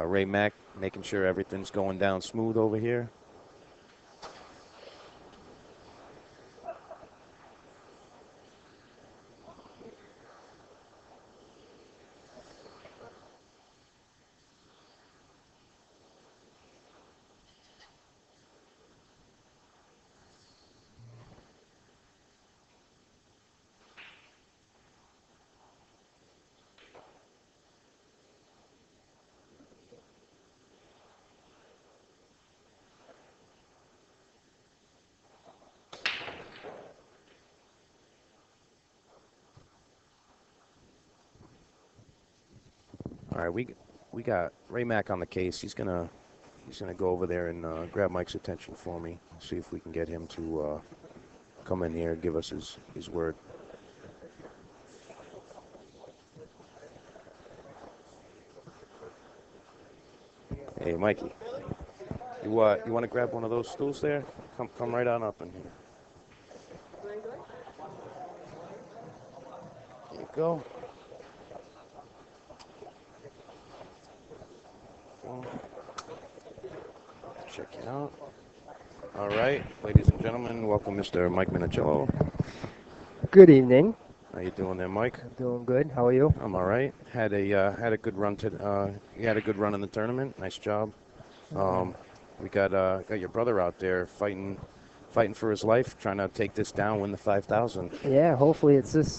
Ray Mack making sure everything's going down smooth over here. All right, we got Ray Mack on the case. He's gonna go over there and grab Mike's attention for me. See if we can get him to come in here and give us his word. Hey, Mikey, you want to grab one of those stools there? Come right on up in here. There you go. Check it out. All right, ladies and gentlemen, welcome Mr. Mike Minichello. Good evening. How you doing there, Mike? I'm doing good. How are you? I'm all right. Had a good run you had a good run in the tournament. Nice job. We got your brother out there fighting for his life, trying to take this down, win the 5,000. Yeah, hopefully it's his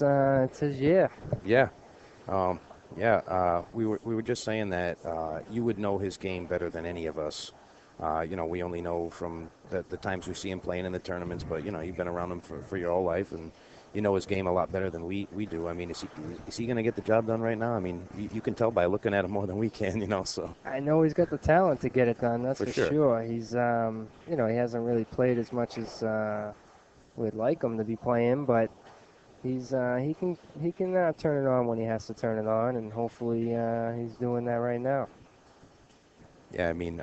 year. Yeah. We were just saying that you would know his game better than any of us. We only know from the times we see him playing in the tournaments, but you've been around him for your whole life, and you know his game a lot better than we do. I mean, is he going to get the job done right now? I mean, you can tell by looking at him more than we can, so. I know he's got the talent to get it done. That's for sure. sure. He's he hasn't really played as much as we'd like him to be playing, but he can turn it on when he has to turn it on, and hopefully he's doing that right now. Yeah, I mean,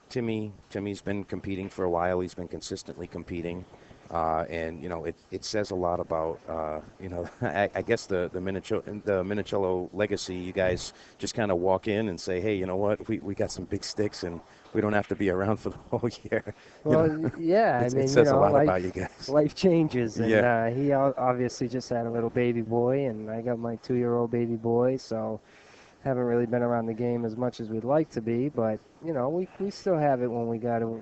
Timmy's been competing for a while. He's been consistently competing. And it says a lot about I guess the Minichello legacy. You guys just kind of walk in and say, hey, you know what, we got some big sticks and we don't have to be around for the whole year. Well, yeah, I mean, it says a lot life, about you guys. Life changes, and yeah. He obviously just had a little baby boy, and I got my 2-year-old baby boy, so haven't really been around the game as much as we'd like to be, but we still have it when we gotta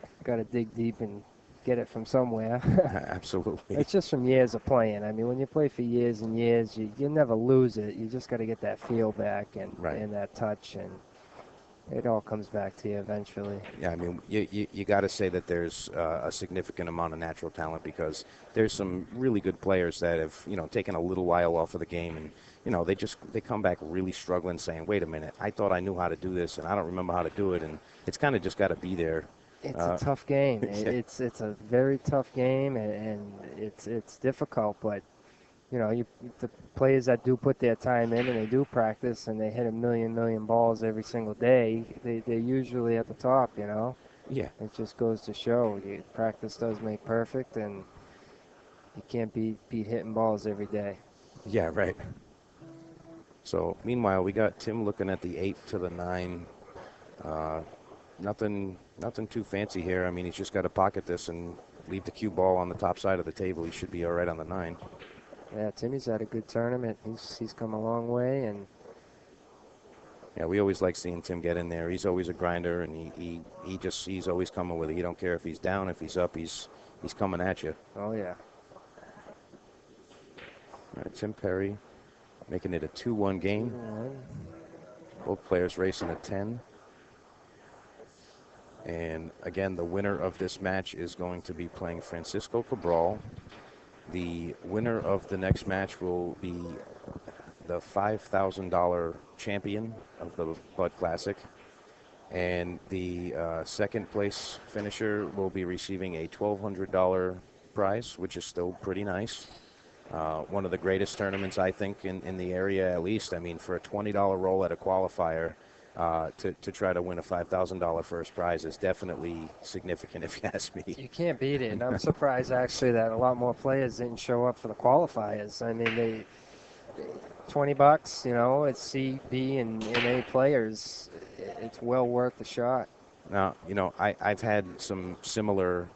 dig deep and get it from somewhere. Absolutely. It's just from years of playing. I mean, when you play for years and years, you never lose it. You just got to get that feel back and that touch, and it all comes back to you eventually. Yeah, I mean, you got to say that there's a significant amount of natural talent, because there's some really good players that have taken a little while off of the game, and they come back really struggling, saying, wait a minute, I thought I knew how to do this and I don't remember how to do it, and it's kind of just got to be there. It's a tough game. Yeah. It's a very tough game, and it's difficult. But the players that do put their time in and they do practice and they hit a million balls every single day, they're usually at the top. Yeah. It just goes to show practice does make perfect, and you can't be hitting balls every day. Yeah, right. So meanwhile, we got Tim looking at the 8 to the 9. Nothing too fancy here. I mean, he's just got to pocket this and leave the cue ball on the top side of the table. He should be all right on the 9. Yeah, Timmy's had a good tournament. He's come a long way, and yeah, we always like seeing Tim get in there. He's always a grinder, and he's always coming with it. He don't care if he's down, if he's up, he's coming at you. Oh yeah. All right, Tim Perry making it a 2-1 game. Both players racing a 10. And again, the winner of this match is going to be playing Francisco Cabral. The winner of the next match will be the $5,000 champion of the Bud Classic. And the second place finisher will be receiving a $1,200 prize, which is still pretty nice. One of the greatest tournaments, I think, in the area, at least. I mean, for a $20 roll at a qualifier, to try to win a $5,000 first prize is definitely significant, if you ask me. You can't beat it. And I'm surprised, actually, that a lot more players didn't show up for the qualifiers. I mean, $20, it's C, B, and A players. It's well worth the shot. Now, I've had some similar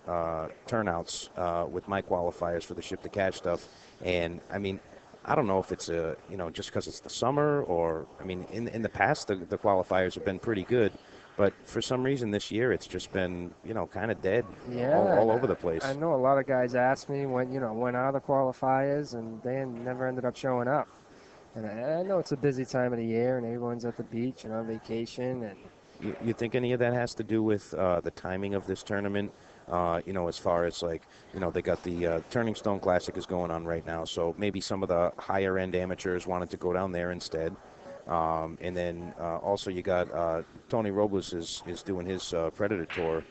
turnouts with my qualifiers for the ship to cash stuff, and I mean, I don't know if it's just because it's the summer, or I mean, in the past the qualifiers have been pretty good, but for some reason this year it's just been kind of dead, Yeah, all and over the place. I know a lot of guys ask me when are the qualifiers, and they never ended up showing up. And I know it's a busy time of the year, and everyone's at the beach and on vacation, and You think any of that has to do with the timing of this tournament? As far as like, they got the Turning Stone Classic is going on right now, so maybe some of the higher end amateurs wanted to go down there instead. And then also you got Tony Robles is doing his Predator Tour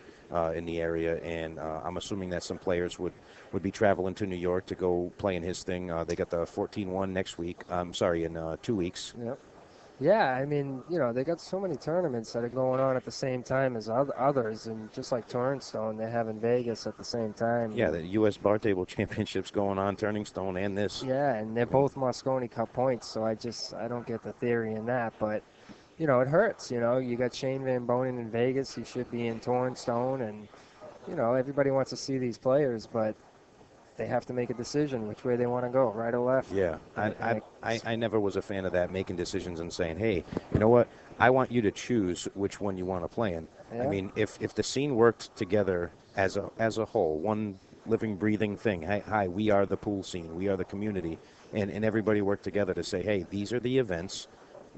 in the area, and I'm assuming that some players would be traveling to New York to go play in his thing. They got the 14-1 next week. I'm sorry, in 2 weeks. yep. Yeah, I mean, they got so many tournaments that are going on at the same time as others, and just like Torrenstone, they have in Vegas at the same time. Yeah, the U.S. Bar Table Championships going on, Turning Stone, and this. Yeah, and they're both Mosconi Cup points, so I don't get the theory in that, but it hurts. You got Shane Van Bonen in Vegas, he should be in Torrenstone, and everybody wants to see these players, but they have to make a decision which way they want to go, right or left. Yeah, I never was a fan of that, making decisions and saying, hey, you know what? I want you to choose which one you want to play in. Yeah. I mean, if the scene worked together as a whole, one living, breathing thing. Hi, we are the pool scene. We are the community, and everybody worked together to say, hey, these are the events.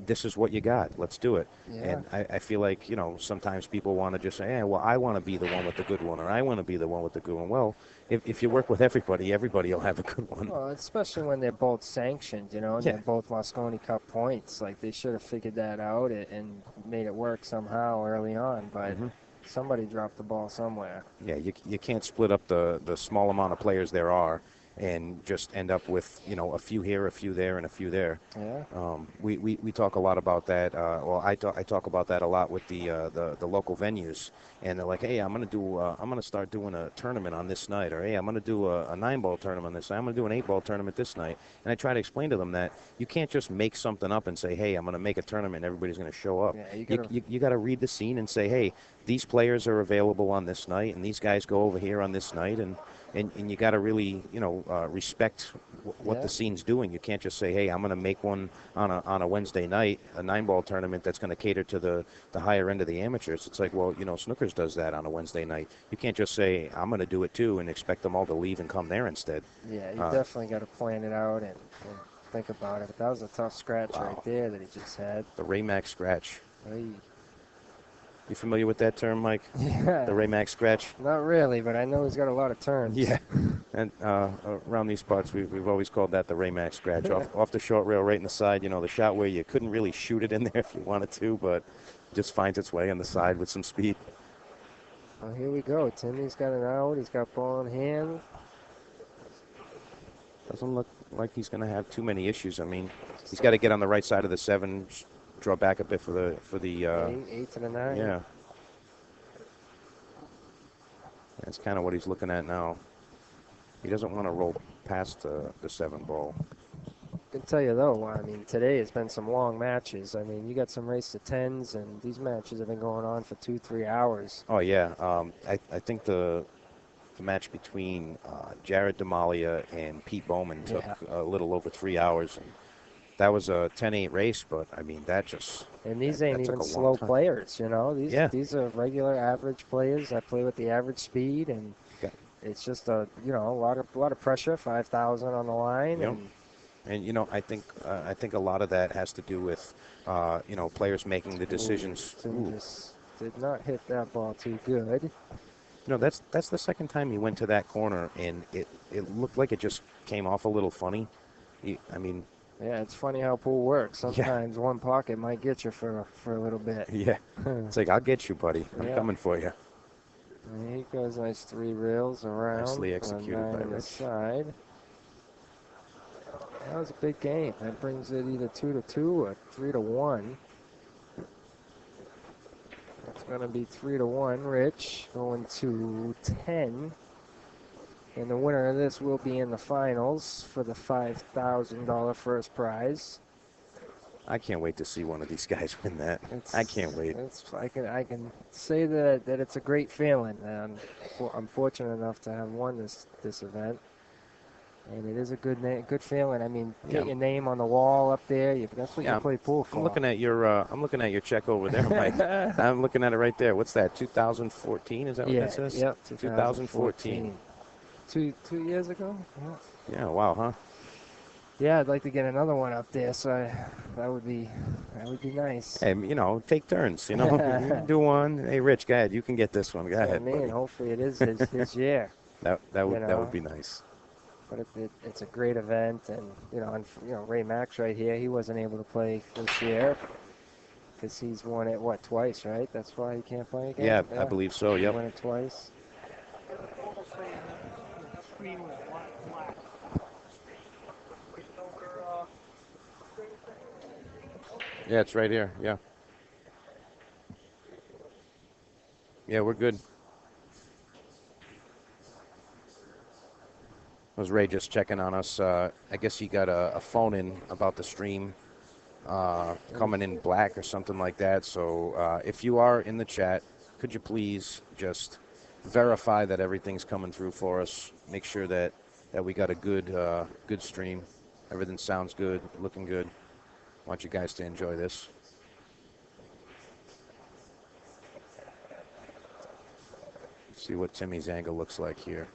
This is what you got. Let's do it. Yeah. And I feel like, sometimes people want to just say, hey, well, I want to be the one with the good one, or I want to be the one with the good one. Well, if you work with everybody will have a good one. Well, especially when they're both sanctioned, and Yeah. they're both Mosconi Cup points. Like, they should have figured that out and made it work somehow early on, but somebody dropped the ball somewhere. Yeah, you can't split up the small amount of players there are and just end up with, a few here, a few there, and a few there. Yeah. We talk a lot about that. I talk about that a lot with the local venues, and they're like, hey, I'm gonna start doing a tournament on this night, or hey, I'm gonna do a 9-ball tournament on this night. I'm gonna do an 8-ball tournament this night. And I try to explain to them that you can't just make something up and say, hey, I'm gonna make a tournament and everybody's gonna show up. Yeah, You gotta read the scene and say, hey, these players are available on this night, and these guys go over here on this night, and you got to really, respect what the scene's doing. You can't just say, hey, I'm going to make one on a Wednesday night, a 9-ball tournament that's going to cater to the higher end of the amateurs. It's like, well, Snookers does that on a Wednesday night. You can't just say, I'm going to do it too, and expect them all to leave and come there instead. Yeah, you definitely got to plan it out and think about it. But that was a tough scratch right there that he just had. The Raymax scratch. Hey. You familiar with that term, Mike? Yeah. The Raymax scratch? Not really, but I know he's got a lot of turns. Yeah. And around these parts, we've always called that the Raymax scratch. off the short rail, right in the side, the shot where you couldn't really shoot it in there if you wanted to, but just finds its way on the side with some speed. Well, here we go. Timmy's got an out. He's got ball in hand. Doesn't look like he's going to have too many issues. I mean, he's got to get on the right side of the 7, draw back a bit for the 8 to the 9. Yeah. That's kind of what he's looking at now. He doesn't want to roll past the 7 ball. I can tell you though, I mean, today has been some long matches. I mean, you got some race to 10s, and these matches have been going on for 2-3 hours. Oh yeah, I think the match between Jared Demalia and Pete Bowman took a little over 3 hours. And that was a 10-8 race, but I mean that just. And these ain't even slow players, These are regular average players that play with the average speed, and it's just a lot of pressure. 5,000 on the line. Yep. And I think a lot of that has to do with players making the decisions. Just did not hit that ball too good. That's the second time he went to that corner, and it looked like it just came off a little funny. I mean. Yeah, it's funny how pool works. Sometimes one pocket might get you for a little bit. Yeah, it's like, I'll get you, buddy. I'm coming for you. And he goes nice 3 rails around. Nicely executed by the Rich. side. That was a big game. That brings it either 2-2 or 3-1. It's going to be 3-1. Rich going to 10. And the winner of this will be in the finals for the $5,000 first prize. I can't wait to see one of these guys win that. I can't wait. I can say that it's a great feeling. I'm fortunate enough to have won this event, and it is a good feeling. I mean, get your name on the wall up there. That's what you play pool for. I'm looking at your check over there, Mike. I'm looking at it right there. What's that? 2014? Is that what that says? Yep. 2014. 2 years ago. Yeah. Wow. Huh. Yeah, I'd like to get another one up there. So that would be nice. Hey, take turns. You do one. Hey, Rich, go ahead. You can get this one. Go ahead. I mean, hopefully it is his year. That would be nice. But it's a great event, and Ray Mack's right here. He wasn't able to play this year because he's won it twice, right? That's why he can't play again. Yeah, I believe so. Yep. He won it twice. Yeah, it's right here. Yeah. Yeah, we're good. Was Ray just checking on us? I guess he got a phone in about the stream coming in black or something like that. So if you are in the chat, could you please just verify that everything's coming through for us? Make sure that we got a good stream. Everything sounds good, looking good. Want you guys to enjoy this. Let's see what Timmy's angle looks like here.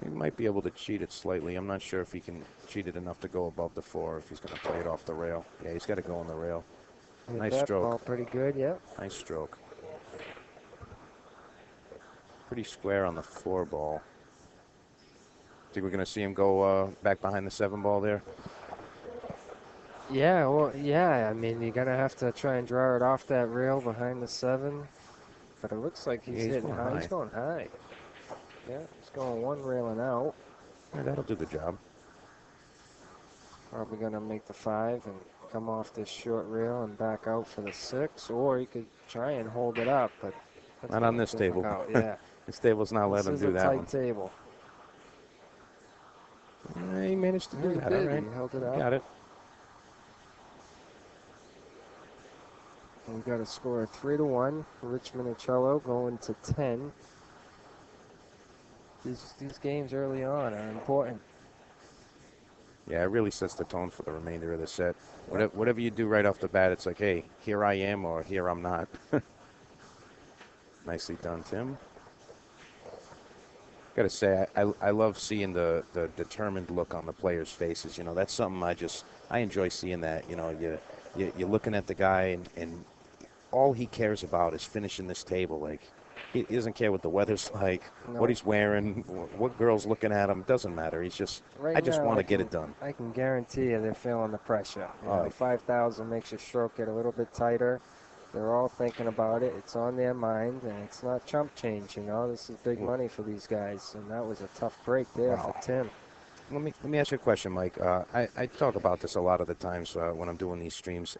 He might be able to cheat it slightly. I'm not sure if he can cheat it enough to go above the 4, if he's going to play it off the rail. Yeah, he's got to go on the rail. Nice stroke. Ball pretty good, yeah. Nice stroke. Pretty square on the 4 ball. Think we're going to see him go back behind the 7 ball there? Yeah, well, yeah. I mean, you're going to have to try and draw it off that rail behind the 7. But it looks like he's hitting high. He's going high. Yeah, he's going one railing out. Yeah, that'll do the job. Probably going to make the 5 and come off this short rail and back out for the 6. Or he could try and hold it up, but not on this table. Yeah. This table's not letting him do that one. This is a tight table. He managed to do that, all right. He held it up. Got it. We've got a score of 3-1. Rich Minichello going to 10. These games early on are important. Yeah, it really sets the tone for the remainder of the set. Whatever you do right off the bat, it's like, hey, here I am or here I'm not. Nicely done, Tim. Got to say, I love seeing the determined look on the players' faces. That's something I enjoy seeing that. You're looking at the guy and all he cares about is finishing this table. Like, he doesn't care what the weather's like, what he's wearing, what girl's looking at him. It doesn't matter. He's just, I just want to get it done. I can guarantee you they're feeling the pressure. 5,000 makes your stroke get a little bit tighter. They're all thinking about it. It's on their mind, and it's not chump change. This is big money for these guys, and that was a tough break there for Tim. Let me ask you a question, Mike. I talk about this a lot of the times when I'm doing these streams.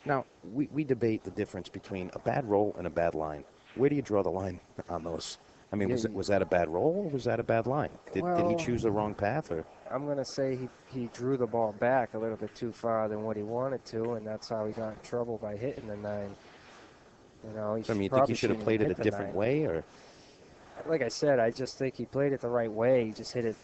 Now, we debate the difference between a bad roll and a bad line. Where do you draw the line on those? I mean, was that a bad roll or was that a bad line? Did he choose the wrong path? Or? I'm going to say he drew the ball back a little bit too far than what he wanted to, and that's how he got in trouble by hitting the 9. You think he should have played it a different way? Or? Like I said, I just think he played it the right way. He just hit it,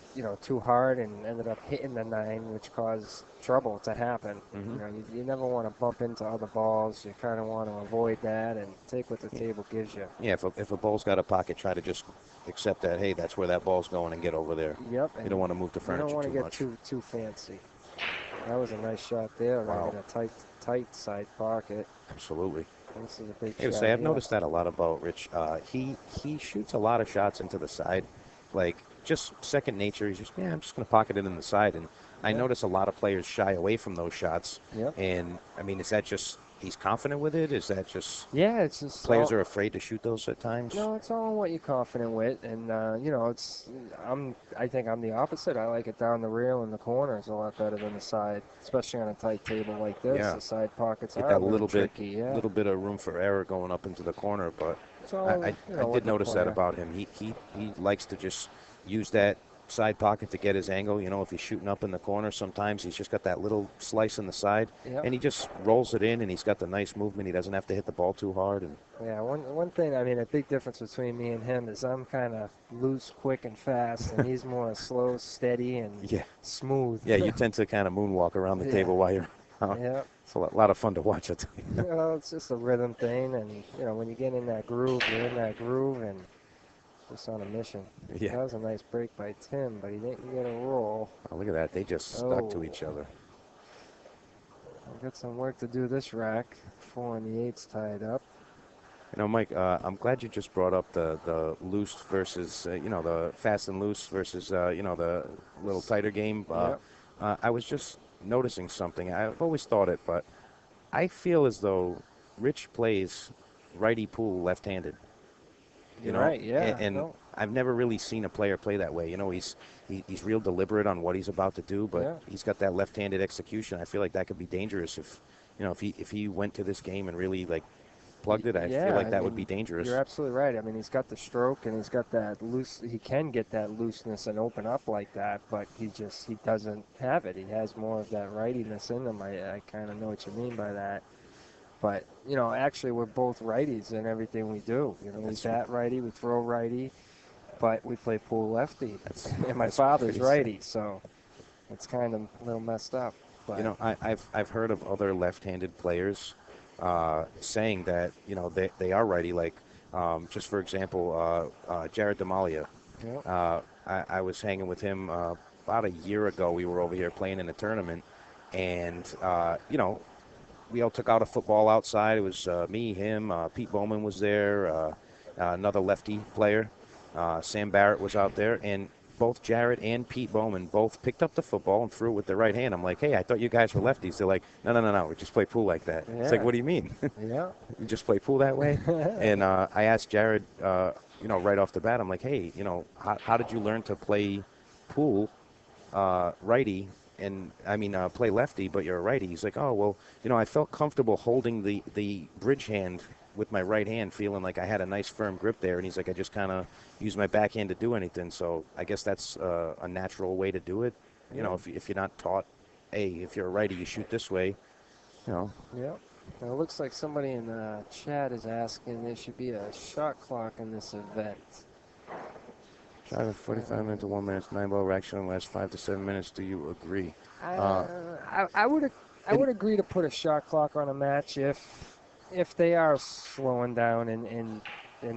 too hard and ended up hitting the 9, which caused trouble to happen. Mm-hmm. You never want to bump into other balls. You kind of want to avoid that and take what the table gives you. Yeah, if a ball's got a pocket, try to just accept that, hey, that's where that ball's going and get over there. Yep. You don't want to move the furniture too much. You don't want to get too fancy. That was a nice shot there. Wow. Right in a tight side pocket. Absolutely. This is a big shot. I've noticed that a lot about Rich. He shoots a lot of shots into the side, like just second nature. He's just, I'm just going to pocket it in the side. And I notice a lot of players shy away from those shots. Yep. And I mean, is that just he's confident with it? Is that just it's just players are afraid to shoot those at times? No, it's all what you're confident with, and I think I'm the opposite. I like it down the rail in the corners a lot better than the side, especially on a tight table like this. Yeah. The side pockets Get are that a little little tricky. little bit of room for error going up into the corner, but So, I with did the notice that player. about him. He likes to just use that side pocket to get his angle. You know, if he's shooting up in the corner, sometimes he's just got that little slice in the side, Yep. and he just rolls it in, and he's got the nice movement. He doesn't have to hit the ball too hard. And Yeah, one thing, I mean, a big difference between me and him is I'm kind of loose, quick, and fast, and he's more slow, steady, and yeah, smooth. yeah, you tend to kind of moonwalk around the Yeah, table while you're out. yeah. It's a lot of fun to watch, I tell you. Well, it's just a rhythm thing, and when you get in that groove, you're in that groove, and just on a mission. Yeah. That was a nice break by Tim, but he didn't get a roll. Oh, look at that. They just stuck to Oh, each other. I've got some work to do this rack. 4 and the 8's tied up. You know, Mike, I'm glad you just brought up the loose versus, the fast and loose versus, the little tighter game. Yep. I was just noticing something. I've always thought it, but I feel as though Rich plays righty pool left-handed. You You're know, right, yeah. and No, I've never really seen a player play that way. You know, he's real deliberate on what he's about to do, but yeah. he's got that left-handed execution. I feel like that could be dangerous if he went to this game and really like plugged it. I Yeah, feel like I that would mean, be dangerous. You're absolutely right. I mean, he's got the stroke and he's got that loose. He can get that looseness and open up like that, but he doesn't have it. He has more of that rightiness in him. I kind of know what you mean by that. But actually, we're both righties in everything we do. We bat righty, we throw righty, but we play pool lefty. And my father's righty, so it's kind of a little messed up. But I've heard of other left-handed players saying that they are righty. Like just for example, Jared Demalia. yeah. I was hanging with him about a year ago. We were over here playing in a tournament, and we all took out a football outside. It was me, him, Pete Bowman was there, another lefty player. Sam Barrett was out there, and both Jared and Pete Bowman both picked up the football and threw it with their right hand. I'm like, hey, I thought you guys were lefties. They're like, no, we just play pool like that. Yeah. It's like, what do you mean? Yeah. You just play pool that way? And I asked Jared, right off the bat, I'm like, hey, how did you learn to play pool righty? And play lefty, but you're a righty. He's like, oh, well, I felt comfortable holding the bridge hand with my right hand, feeling like I had a nice firm grip there. And he's like, I just kind of use my backhand to do anything. So I guess that's a natural way to do it. If you're not taught, hey, if you're a righty, you shoot this way. Yeah. Now, it looks like somebody in the chat is asking there should be a shot clock in this event. Shot of 45 minutes to 1 minute, 9-ball rack shot in the last 5 to 7 minutes. Do you agree? I would agree to put a shot clock on a match if they are slowing down and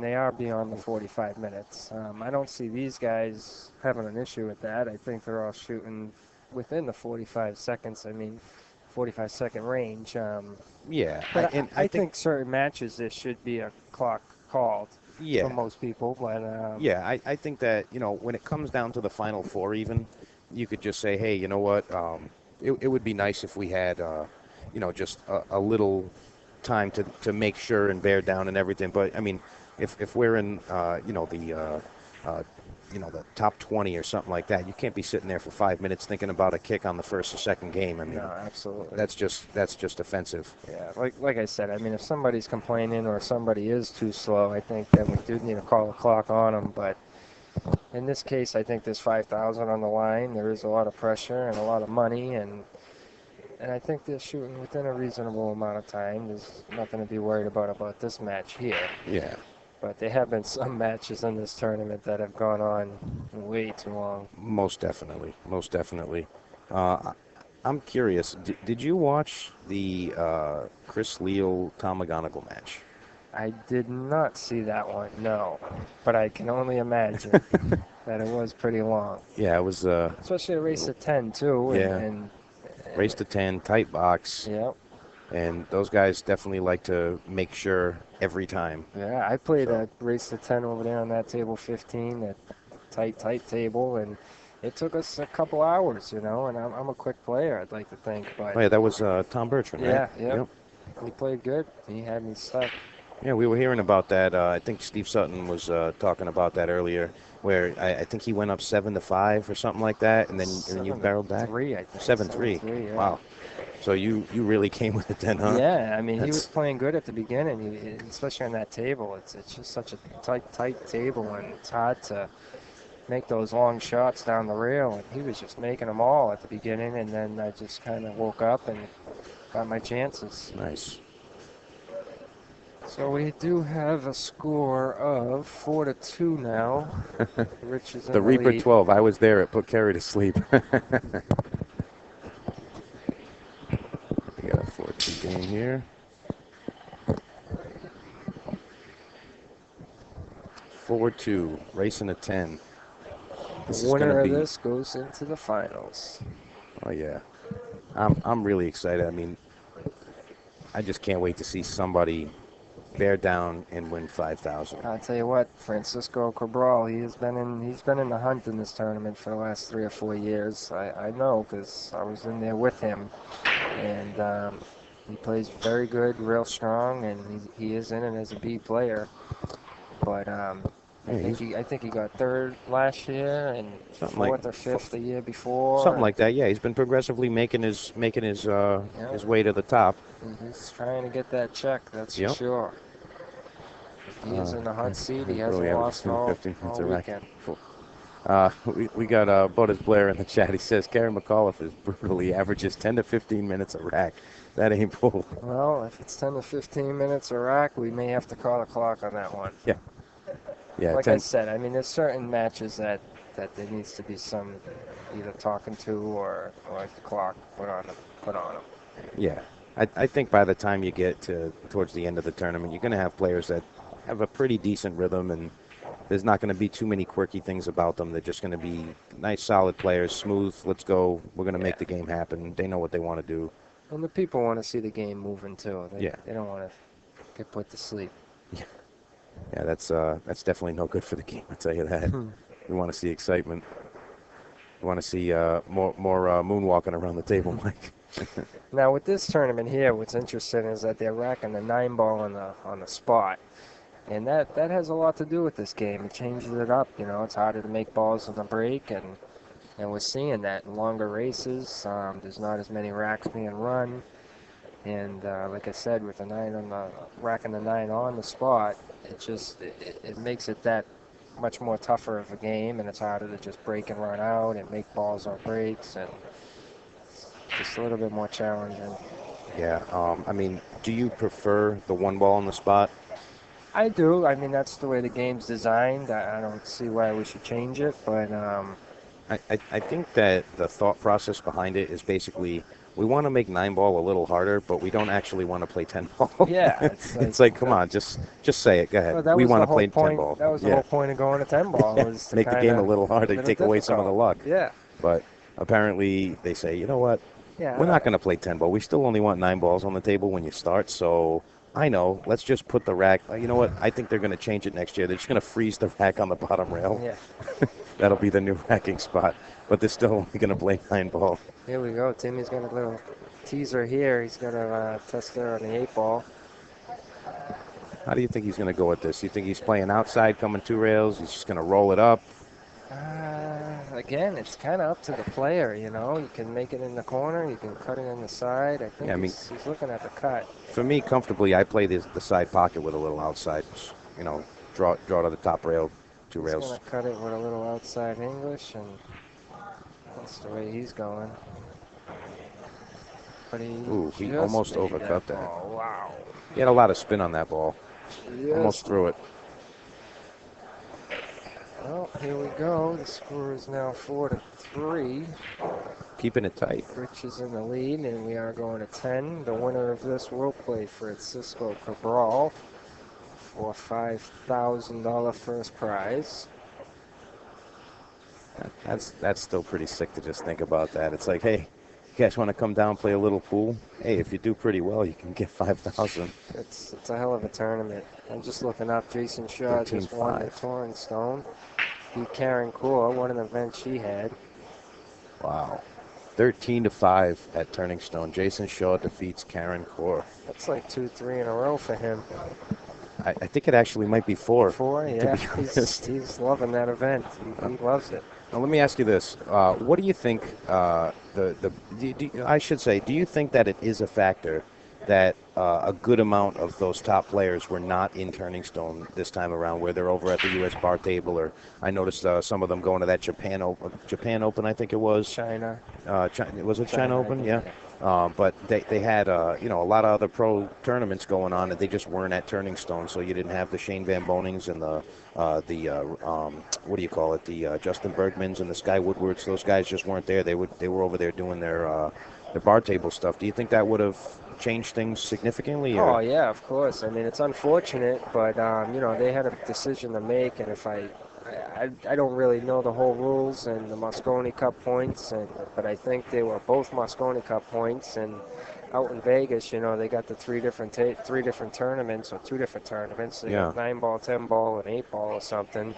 they are beyond the 45 minutes. I don't see these guys having an issue with that. I think they're all shooting within the 45 seconds. 45-second range. Yeah, but I think certain matches there should be a clock called. Yeah. For most people, but yeah, I think that when it comes down to the final four, even you could just say, hey, you know what? It would be nice if we had just a little time to make sure and bear down and everything. But I mean, if we're in the top 20 or something like that, you can't be sitting there for 5 minutes thinking about a kick on the first or second game. I mean, no, absolutely. That's just offensive. Yeah, like I said, if somebody's complaining or somebody is too slow, I think then we do need to call a clock on them. But in this case, I think there's 5,000 on the line. There is a lot of pressure and a lot of money, and I think they're shooting within a reasonable amount of time. There's nothing to be worried about this match here. Yeah. But there have been some matches in this tournament that have gone on way too long. Most definitely. I'm curious. Did you watch the Chris Leal Tom McGonigal match? I did not see that one, no. But I can only imagine that it was pretty long. Yeah, it was. Especially a race to 10 too. And race to 10, tight box. Yep. And those guys definitely like to make sure every time. Yeah, I played a race to 10 over there on that table 15, that tight table, and it took us a couple hours, and I'm a quick player, I'd like to think. But oh, yeah, that was Tom Bertrand, right? Yeah. Yep. He played good. He had me stuck. Yeah, we were hearing about that. I think Steve Sutton was talking about that earlier. where I think he went up 7-5 or something like that, and then you barreled back 7-3, I think. 7-3. 7-3, yeah. Wow. So you really came with it then, huh? Yeah, I mean, he was That's playing good at the beginning, especially on that table. It's just such a tight table, and it's hard to make those long shots down the rail, and he was just making them all at the beginning, and then I just kind of woke up and got my chances. nice. So we do have a score of 4-2 now. Rich is in The the Reaper lead. 12. I was there. It put Kerry to sleep. We got a 4-2 game here. 4-2, racing to 10. This is Winner gonna of be. this goes into the finals. Oh yeah, I'm really excited. I mean, I just can't wait to see somebody bear down and win 5,000. I'll tell you what, Francisco Cabral, he's been in the hunt in this tournament for the last 3 or 4 years. I know because I was in there with him, and he plays very good, real strong, and he is in it as a B player. But I think he got third last year and fourth or fifth the year before. Something like that. Yeah, he's been progressively making his his way to the top. He's trying to get that check, that's for Yep. sure. He is in the hot seat. He hasn't lost all weekend. We got Butters Blair in the chat. He says Gary McAuliffe is brutally averages 10 to 15 minutes a rack. That ain't bull. Well, if it's 10 to 15 minutes a rack, we may have to call the clock on that one. Yeah. Yeah. Like I said, I mean, there's certain matches that there needs to be some either talking to or like the clock put on them. Yeah. I think by the time you get towards the end of the tournament, you're going to have players that have a pretty decent rhythm, and there's not going to be too many quirky things about them. They're just going to be nice, solid players, smooth. Let's go. We're going to make the game happen. They know what they want to do. And the people want to see the game moving too. They don't want to get put to sleep. Yeah, that's definitely no good for the game. I tell you that. We want to see excitement. We want to see more moonwalking around the table, Mike. Now with this tournament here, what's interesting is that they're racking the 9-ball on the spot, and that has a lot to do with this game. It changes it up. You know, it's harder to make balls on the break, and we're seeing that in longer races. There's not as many racks being run, and like I said, with the 9 on the racking the 9 on the spot, it makes it that much more tougher of a game, and it's harder to just break and run out and make balls on breaks, and just a little bit more challenging. Yeah. I mean, do you prefer the 1 ball on the spot? I do. I mean, that's the way the game's designed. I don't see why we should change it, but I think that the thought process behind it is basically we want to make 9-ball a little harder, but we don't actually want to play 10-ball. Yeah, it's like come on, just say it. Go ahead. Well, we want to play 10-ball. That was the whole point of going to 10-ball. Was to make the game a little harder, take away some of the luck. Yeah. But apparently they say, you know what? Yeah. We're not going to play 10-ball. We still only want 9 balls on the table when you start. So I know. Let's just put the rack. You know what? I think they're going to change it next year. They're just going to freeze the rack on the bottom rail. Yeah. That'll be the new racking spot. But they're still only going to play 9-ball. Here we go. Timmy's got a little teaser here. He's got a test there on the 8-ball. How do you think he's going to go with this? You think he's playing outside, coming 2 rails? He's just going to roll it up? Again, it's kind of up to the player, you know. You can make it in the corner. You can cut it in the side. I think he's looking at the cut. For me, comfortably, I play the side pocket with a little outside. You know, draw to the top rail, 2 rails. He's going to cut it with a little outside English, and that's the way he's going. But he almost overcut that. Oh, wow. He had a lot of spin on that ball. Almost threw it. Well, here we go. The score is now 4-3. Keeping it tight. Rich is in the lead, and we are going to 10. The winner of this will play Francisco Cabral for $5,000 first prize. That's still pretty sick to just think about that. It's like, hey, you guys want to come down and play a little pool? Hey, if you do pretty well, you can get 5,000. It's a hell of a tournament. I'm just looking up. Jason Shaw just won the Touring Stone. Beat Karen Kaur, won an event she had. Wow. 13-5 at Turning Stone. Jason Shaw defeats Karen Kaur. That's like 2-3 in a row for him. I think it actually might be 4. 4, To yeah. be honest. He's loving that event. He loves it. Now, let me ask you this: what do you think? I should say, do you think that it is a factor that a good amount of those top players were not in Turning Stone this time around, where they're over at the U.S. bar table? Or I noticed some of them going to that Japan Open, I think it was. China. Was it China Open? Yeah. Yeah. But they had a lot of other pro tournaments going on, and they just weren't at Turning Stone. So you didn't have the Shane Van Bonings and the what do you call it? The Justin Bergmans and the Sky Woodwards. Those guys just weren't there. They were over there doing their bar table stuff. Do you think that would have changed things significantly? Or? Oh yeah, of course. I mean, it's unfortunate, but they had a decision to make, and if I don't really know the whole rules and the Moscone Cup points, but I think they were both Moscone Cup points, and out in Vegas, they got the three different tournaments or 2 different tournaments. They got 9-ball, 10-ball, and 8-ball or something.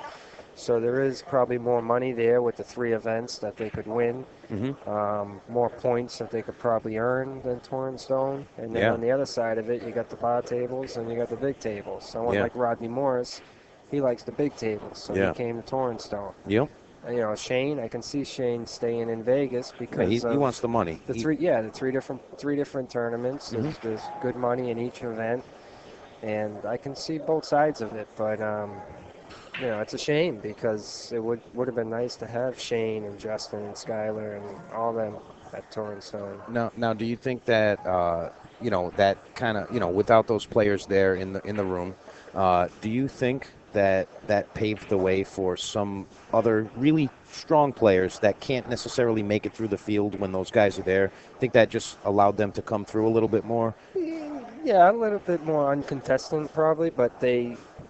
So there is probably more money there with the 3 events that they could win. Mm-hmm. More points that they could probably earn than Torn Stone. And then on the other side of it, you got the bar tables and you got the big tables. Someone like Rodney Morris, he likes the big tables, so he came to Torn Stone. Yep. Shane, I can see Shane staying in Vegas because he wants the money. The three different tournaments. Mm-hmm. There's good money in each event, and I can see both sides of it. But it's a shame because it would have been nice to have Shane and Justin and Skyler and all them at Torn Stone. Now, do you think that that kind of without those players there in the room, do you think that paved the way for some other really strong players that can't necessarily make it through the field when those guys are there? I think that just allowed them to come through a little bit more. Yeah, a little bit more uncontested probably, but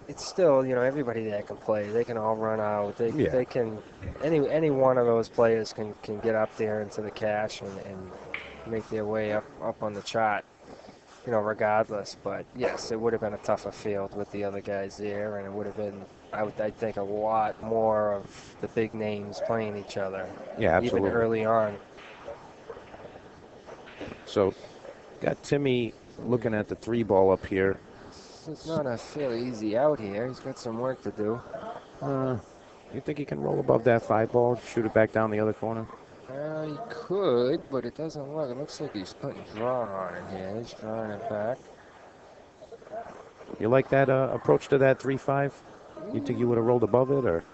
it's still, everybody there can play. They can all run out. They can, any one of those players can get up there into the cash and make their way up on the chart, regardless. But yes, it would have been a tougher field with the other guys there, and it would have been, I think, a lot more of the big names playing each other. Yeah, absolutely. Even early on. So, got Timmy looking at the 3-ball up here. It's not a fairly easy out here. He's got some work to do. You think he can roll above that 5-ball, shoot it back down the other corner? He could, but it doesn't look. It looks like he's putting draw on it here. He's drawing it back. You like that approach to that 3-5? You think you would have rolled above it, or?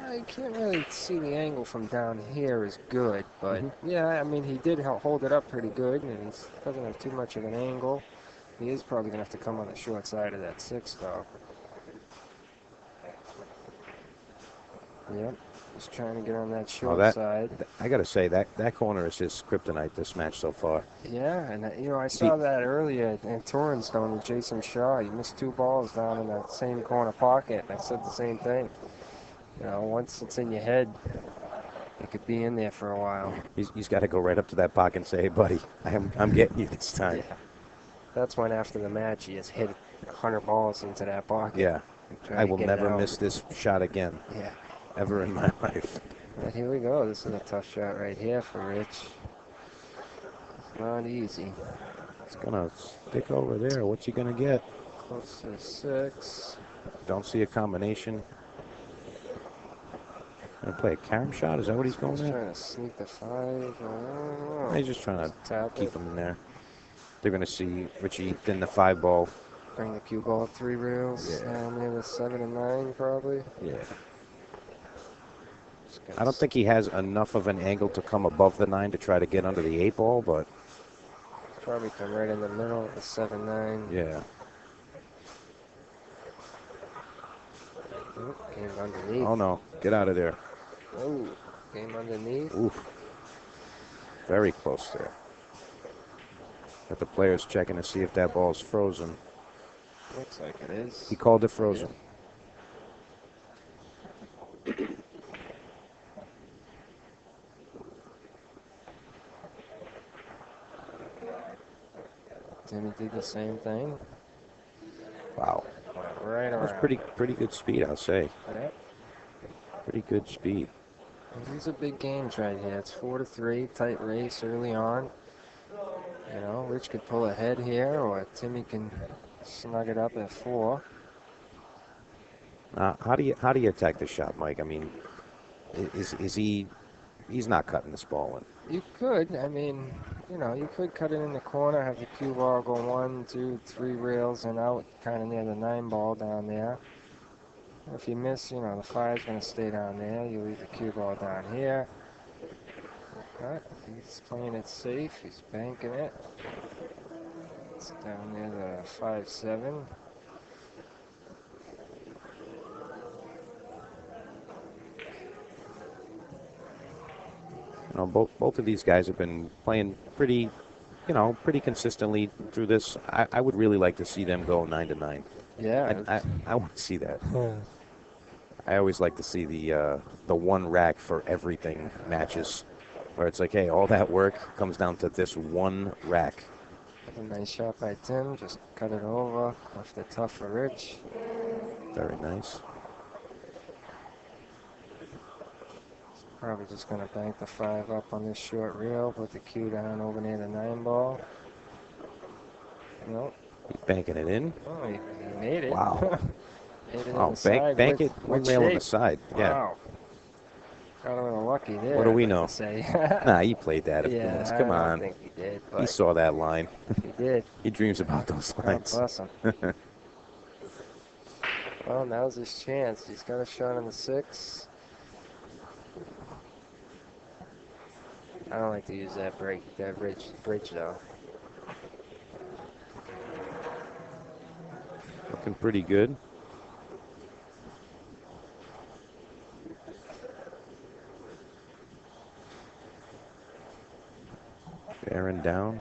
I can't really see the angle from down here is good, but yeah, I mean, he did hold it up pretty good, and he doesn't have too much of an angle. He is probably going to have to come on the short side of that 6, though. Yep, just trying to get on that short side. I got to say, that corner is his kryptonite this match so far. Yeah, and I saw that earlier in Torrance Stone with Jason Shaw. He missed 2 balls down in that same corner pocket, and I said the same thing. Once it's in your head, it could be in there for a while. He's got to go right up to that pocket and say, hey, buddy, I'm getting you this time. Yeah. That's when after the match he just hit 100 balls into that pocket. Yeah. I will never miss this shot again. Yeah. Ever in my life. And here we go. This is a tough shot right here for Rich. It's not easy. It's going to stick over there. What's he going to get? Close to 6. Don't see a combination. Going to play a carom shot? Is that what he's going He's at? trying to sneak the 5. He's just trying to keep it. him in there. They're going to see Richie thin the 5-ball. Bring the cue ball 3 reels. Yeah. Maybe the 7 and 9 probably. Yeah. I don't think he has enough of an angle to come above the 9 to try to get under the 8-ball, but probably come right in the middle of the 7-9. Yeah. Came underneath. Oh no! Get out of there. Oh, came underneath. Oof. Very close there. Got the players checking to see if that ball's frozen. Looks like it is. He called it frozen. Yeah. Timmy did the same thing. Wow. Right That was around. pretty good speed, I'll say. Yeah. Pretty good speed. These are big games right here. It's 4-3, tight race early on. Rich could pull ahead here, or Timmy can snug it up at 4. How do you attack the shot, Mike? I mean, is he's not cutting this ball in? You could, I mean, you could cut it in the corner, have the cue ball go 1, 2, 3 rails and out, kind of near the 9 ball down there. If you miss, the 5's going to stay down there. You leave the cue ball down here. Cut. He's playing it safe. He's banking it. It's down near the 5-7. Both of these guys have been playing pretty consistently through this. I would really like to see them go 9-9. Yeah. I want to see that. I always like to see the one rack for everything matches, where it's like, hey, all that work comes down to this one rack. A nice shot by Tim. Just cut it over. Left it tough for Rich. Very nice. Probably just going to bank the 5 up on this short reel. Put the cue down over near the 9 ball. Nope. He's banking it in. Oh, he made it. Wow. Made it Oh, in the side bank with, it. One with rail on shape. the side. Yeah. Wow. Got a little lucky there. What do we I'd like know? to Say. Nah, he played that. Yeah, Come I on. don't think he did, He but saw that line. he did. He dreams about those God lines. bless him. Well, now's his chance. He's got a shot on the 6. I don't like to use that bridge though. Looking pretty good. Bearing down.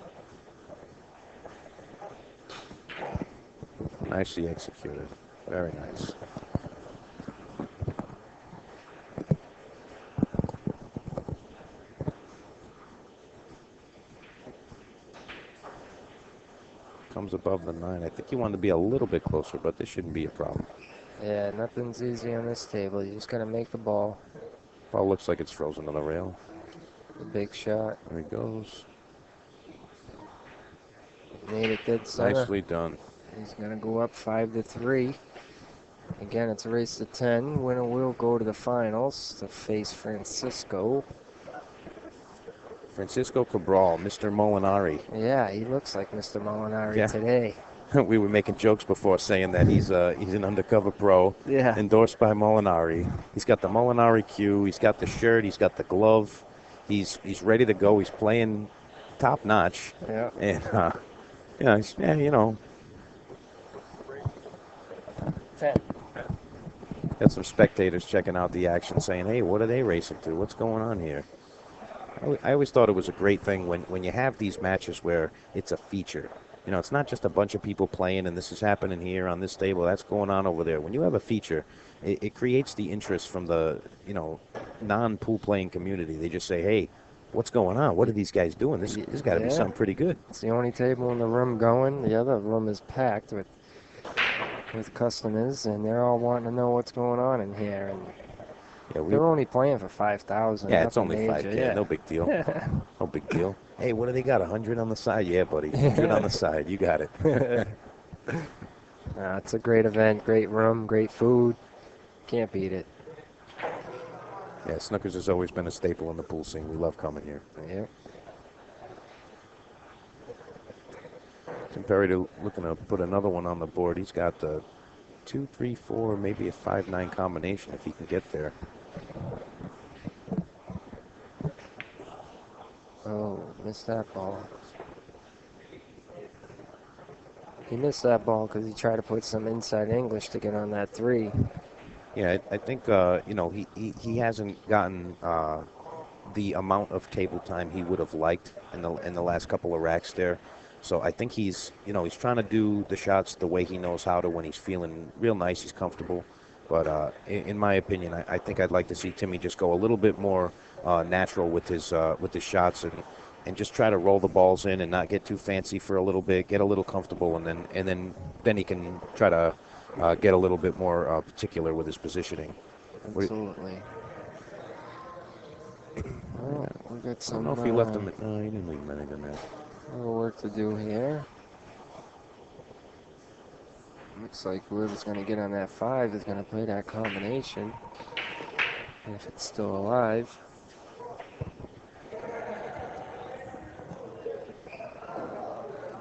Nicely executed. Very nice. Comes above the 9. I think you want to be a little bit closer, but this shouldn't be a problem. Yeah, nothing's easy on this table. You just gotta make the ball. Ball looks like it's frozen on the rail. The big shot. There he goes. Made it dead center. Nicely done. He's gonna go up 5-3. Again, it's a race to 10. Winner will go to the finals to face Francisco. Francisco Cabral, Mr. Molinari. Yeah, he looks like Mr. Molinari Yeah. today. We were making jokes before saying that he's an undercover pro, Yeah. endorsed by Molinari. He's got the Molinari cue. He's got the shirt. He's got the glove. He's ready to go. He's playing top notch. Yeah. And he's, 10. got some spectators checking out the action, saying, "Hey, what are they racing to? What's going on here?" I always thought it was a great thing when you have these matches where it's a feature. It's not just a bunch of people playing and this is happening here on this table, that's going on over there. When you have a feature, it creates the interest from the, non-pool playing community. They just say, hey, what's going on? What are these guys doing? This got to be something pretty good. It's the only table in the room going. The other room is packed with customers, and they're all wanting to know what's going on in here. And Yeah, they're only playing for 5,000. Yeah, it's nothing only major. 5K. Yeah. No big deal. No big deal. Hey, what do they got? 100 on the side? Yeah, buddy. 100 on the side. You got it. It's a great event, great room, great food. Can't beat it. Yeah, Snookers has always been a staple in the pool scene. We love coming here. Yeah. Tim Perry looking to put another one on the board. He's got the 2, 3, 4, maybe a 5-9 combination if he can get there. Oh, missed that ball. He missed that ball because he tried to put some inside English to get on that 3. Yeah, I think he hasn't gotten the amount of table time he would have liked in the last couple of racks there. So I think he's trying to do the shots the way he knows how to when he's feeling real nice, he's comfortable. But in my opinion, I think I'd like to see Timmy just go a little bit more natural with his shots and just try to roll the balls in and not get too fancy for a little bit, get a little comfortable, and then he can try to get a little bit more particular with his positioning. Absolutely. Well, we got I some. don't know if he left him. No, he didn't leave him anything there. Little work to do here. Looks like whoever's going to get on that 5 is going to play that combination. If it's still alive.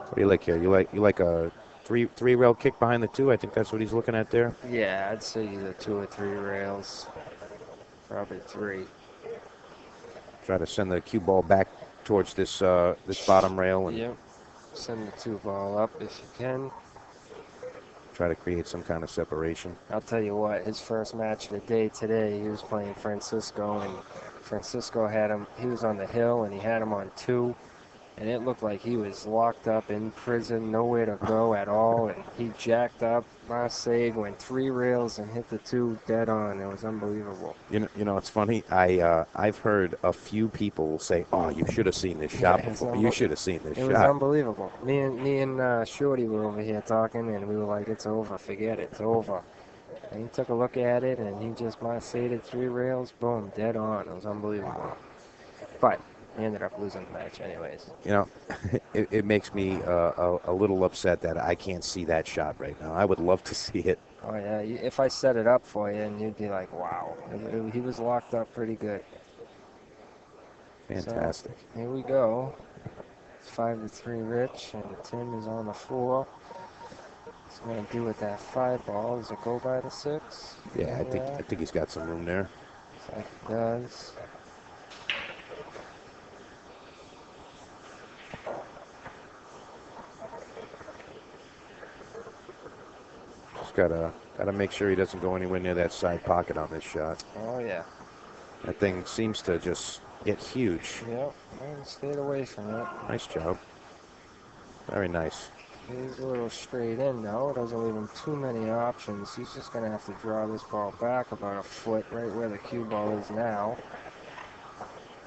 What do you like here? You like a three rail kick behind the 2? I think that's what he's looking at there. Yeah, I'd say either 2 or 3 rails. Probably 3. Try to send the cue ball back towards this this bottom rail and Yep. Send the 2 ball up if you can. try to create some kind of separation. I'll tell you what, his first match of the day today, he was playing Francisco, and Francisco had him, he was on the hill, and he had him on 2, and it looked like he was locked up in prison, nowhere to go at all, and he jacked up, Marseille, went 3 rails and hit the 2 dead on. It was unbelievable. You know, it's funny. I've heard a few people say, "Oh, you should have seen this shot before. You should have seen this shot." It was unbelievable. Me and Shorty were over here talking, and we were like, "It's over. Forget it. It's over." And he took a look at it, and he just Marseille'd 3 rails, boom, dead on. It was unbelievable. But he ended up losing the match anyways. You know, it makes me a little upset that I can't see that shot right now. I would love to see it. Oh, yeah. If I set it up for you, and you'd be like, wow. He was locked up pretty good. Fantastic. So, here we go. It's 5-3 Rich, and Tim is on the 4. What's he going to do with that 5 ball? Does it go by the 6? Yeah, I think he's got some room there. Looks like he does. Just gotta make sure he doesn't go anywhere near that side pocket on this shot. Oh, yeah. That thing seems to just get huge. Yep, and stayed away from it. Nice job. Very nice. He's a little straight in now. Doesn't leave him too many options. He's just going to have to draw this ball back about a foot, right where the cue ball is now.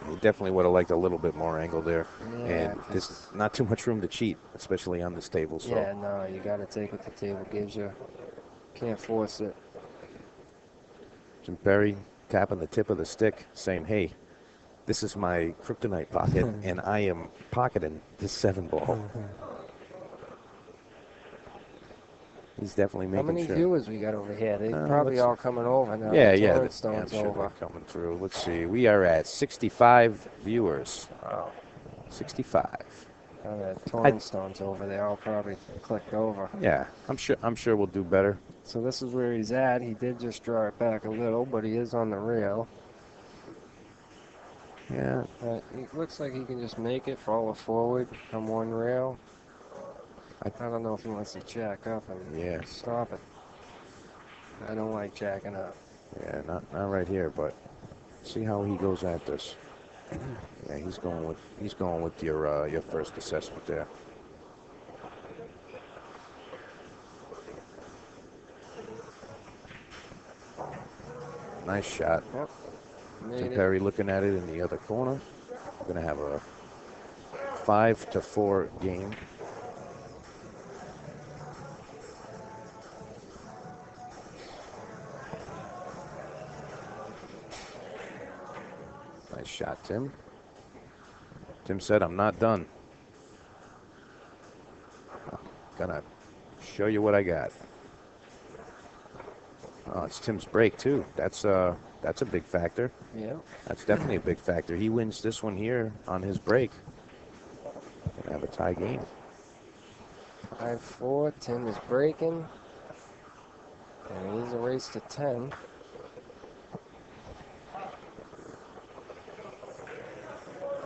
He definitely would have liked a little bit more angle there. Yeah, and there's not too much room to cheat, especially on this table. So. Yeah, no, you got to take what the table gives you. Can't force it. Jim Perry tapping the tip of the stick, saying, "Hey, this is my kryptonite pocket, and I am pocketing this 7 ball." He's definitely making sure. How many viewers we got over here? They're probably all coming over now. Yeah, the I'm sure they're coming through. Let's see. We are at 65 viewers. Wow. 65. Oh, the Tornstone's over. They all probably clicked over. Yeah, I'm sure we'll do better. So this is where he's at. He did just draw it back a little, but he is on the rail. Yeah. It looks like he can just make it, follow forward from 1 rail. I don't know if he wants to jack up and stop it. I don't like jacking up. Yeah, not right here, but see how he goes at this. Yeah, he's going with your first assessment there. Nice shot. Yep. Tim Perry looking at it in the other corner. We're gonna have a 5-4 game. Nice shot, Tim. Tim said, "I'm not done. Gonna show you what I got." Oh, it's Tim's break too. That's a big factor. Yeah. That's definitely a big factor. He wins this one here on his break. Gonna have a tie game. 5-4. Tim is breaking. And it is a race to 10.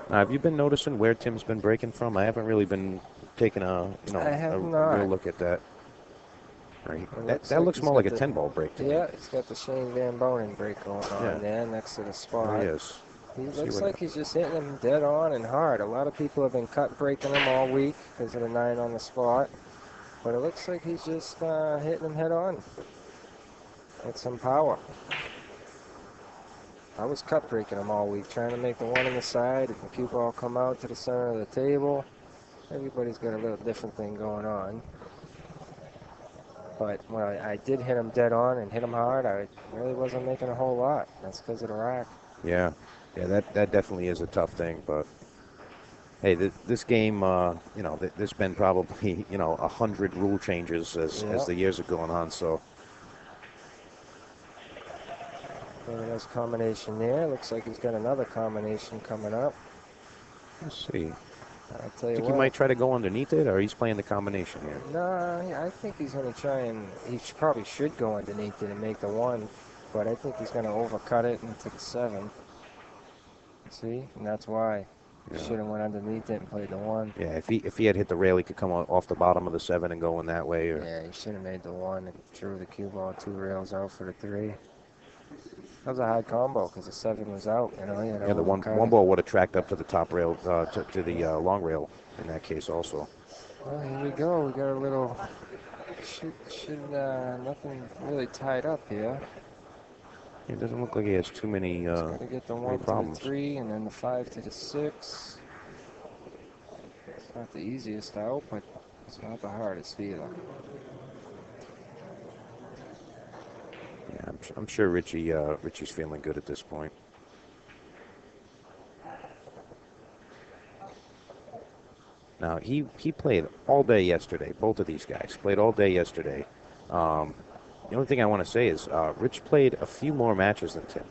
Now, have you been noticing where Tim's been breaking from? I haven't really been taking a real look at that. Right. That looks more like a 10-ball break to me. Yeah, he's got the Shane Van Bonen break going on there next to the spot. He is. He looks like he's just hitting them dead on and hard. A lot of people have been cut breaking him all week because of the 9 on the spot. But it looks like he's just hitting them head on with some power. I was cut breaking him all week, trying to make the 1 on the side. If the cue ball come out to the center of the table, everybody's got a little different thing going on. But when I did hit him dead on and hit him hard, I really wasn't making a whole lot. That's because of the rack. Yeah, that definitely is a tough thing, but Hey, this game, you know, there's been probably, you know, 100 rule changes as Yep. the years are going on. So Very nice combination there. Looks like he's got another combination coming up. let's see. I'll tell you Think he what. might try to go underneath it, or he's playing the combination here. Nah, I think he's going to try and probably should go underneath it and make the 1, but I think he's going to overcut it into the 7. See, and that's why he Yeah. should have went underneath it and played the 1. Yeah, if he had hit the rail, he could come off the bottom of the 7 and go in that way. Or Yeah, he should have made the 1 and drew the cue ball 2 rails out for the 3. That was a hard combo because the 7 was out. You know, yeah, the one ball would have tracked up to the top rail, to the long rail in that case also. Well, here we go. We got a little. Nothing really tied up here. It doesn't look like he has too many Got to get the 1 to problems. the 3 and then the 5 to the 6. It's not the easiest out, but it's not the hardest either. Yeah, I'm sure Richie's feeling good at this point. Now he played all day yesterday. Both of these guys played all day yesterday. The only thing I want to say is Rich played a few more matches than Tim.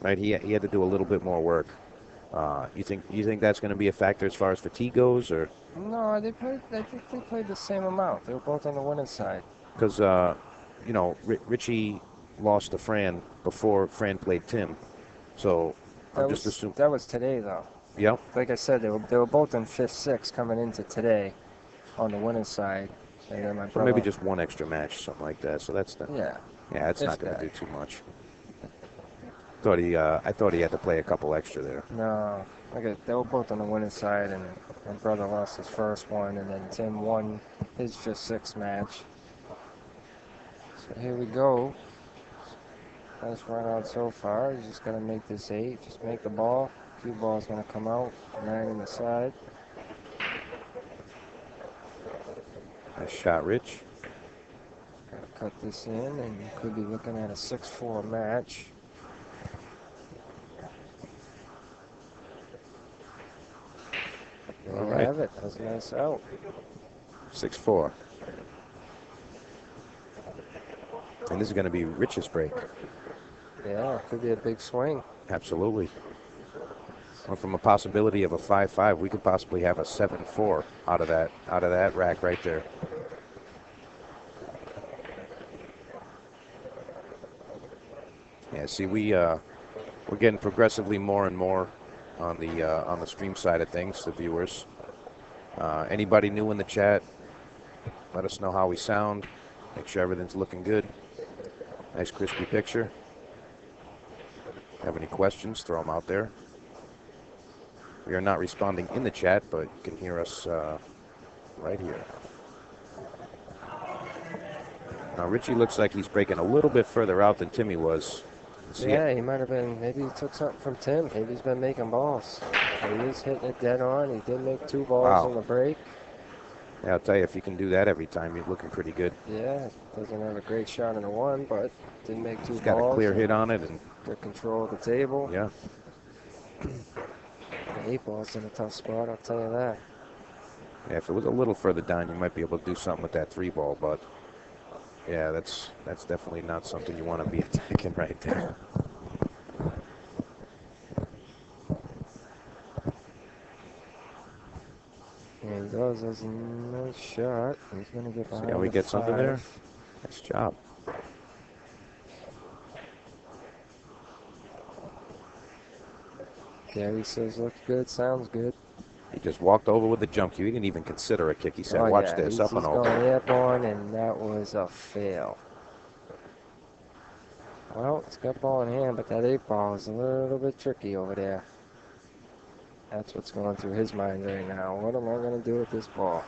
Right? He had to do a little bit more work. You think that's going to be a factor as far as fatigue goes, or? No, they played. I think they played the same amount. They were both on the winning side. Because you know, Richie lost to Fran before Fran played Tim, so I'm just assuming. That was today, though. Yep. Like I said, they were both in 5th, 6th coming into today on the winning side. And then my So brother. maybe just one extra match, something like that. So that's the. Yeah. Yeah, it's If not going that. to do too much. I thought he had to play a couple extra there. No, they were both on the winning side, and my brother lost his first one, and then Tim won his 5th, 6th match. So here we go. Nice run out so far. He's just got to make this 8. Just make the ball. Cue ball's going to come out. 9 in the side. Nice shot, Rich. Got to cut this in, and you could be looking at a 6-4 match. There you have it. That's a nice out. 6-4. And this is going to be Rich's break. Yeah, could be a big swing. Absolutely. Well, from a possibility of a 5-5, we could possibly have a 7-4 out of that rack right there. Yeah, see, we're getting progressively more and more on the stream side of things, the viewers. Anybody new in the chat, let us know how we sound. Make sure everything's looking good. Nice crispy picture. Have any questions, throw them out there. We are not responding in the chat, but you can hear us right here. Now, Richie looks like he's breaking a little bit further out than Timmy was. Yeah, he might have been. Maybe he took something from Tim. Maybe he's been making balls. He is hitting it dead on. He did make 2 balls on the break. Yeah, I'll tell you, if you can do that every time, you're looking pretty good. Yeah, doesn't have a great shot in the 1, but did make 2 balls. He's got a clear hit on it. And good control of the table. Yeah. The 8 ball's in a tough spot, I'll tell you that. Yeah, if it was a little further down, you might be able to do something with that 3 ball, but yeah, that's definitely not something you want to be attacking right there. Yeah, he does. That's a nice shot. He's going to get behind. See how we get something there? Nice job. Gary says, looks good, sounds good. He just walked over with the jump cue. He didn't even consider a kick. He said, watch this, up and over. He's going airborne, and that was a fail. Well, it's got ball in hand, but that 8 ball is a little bit tricky over there. That's what's going through his mind right now. What am I going to do with this ball?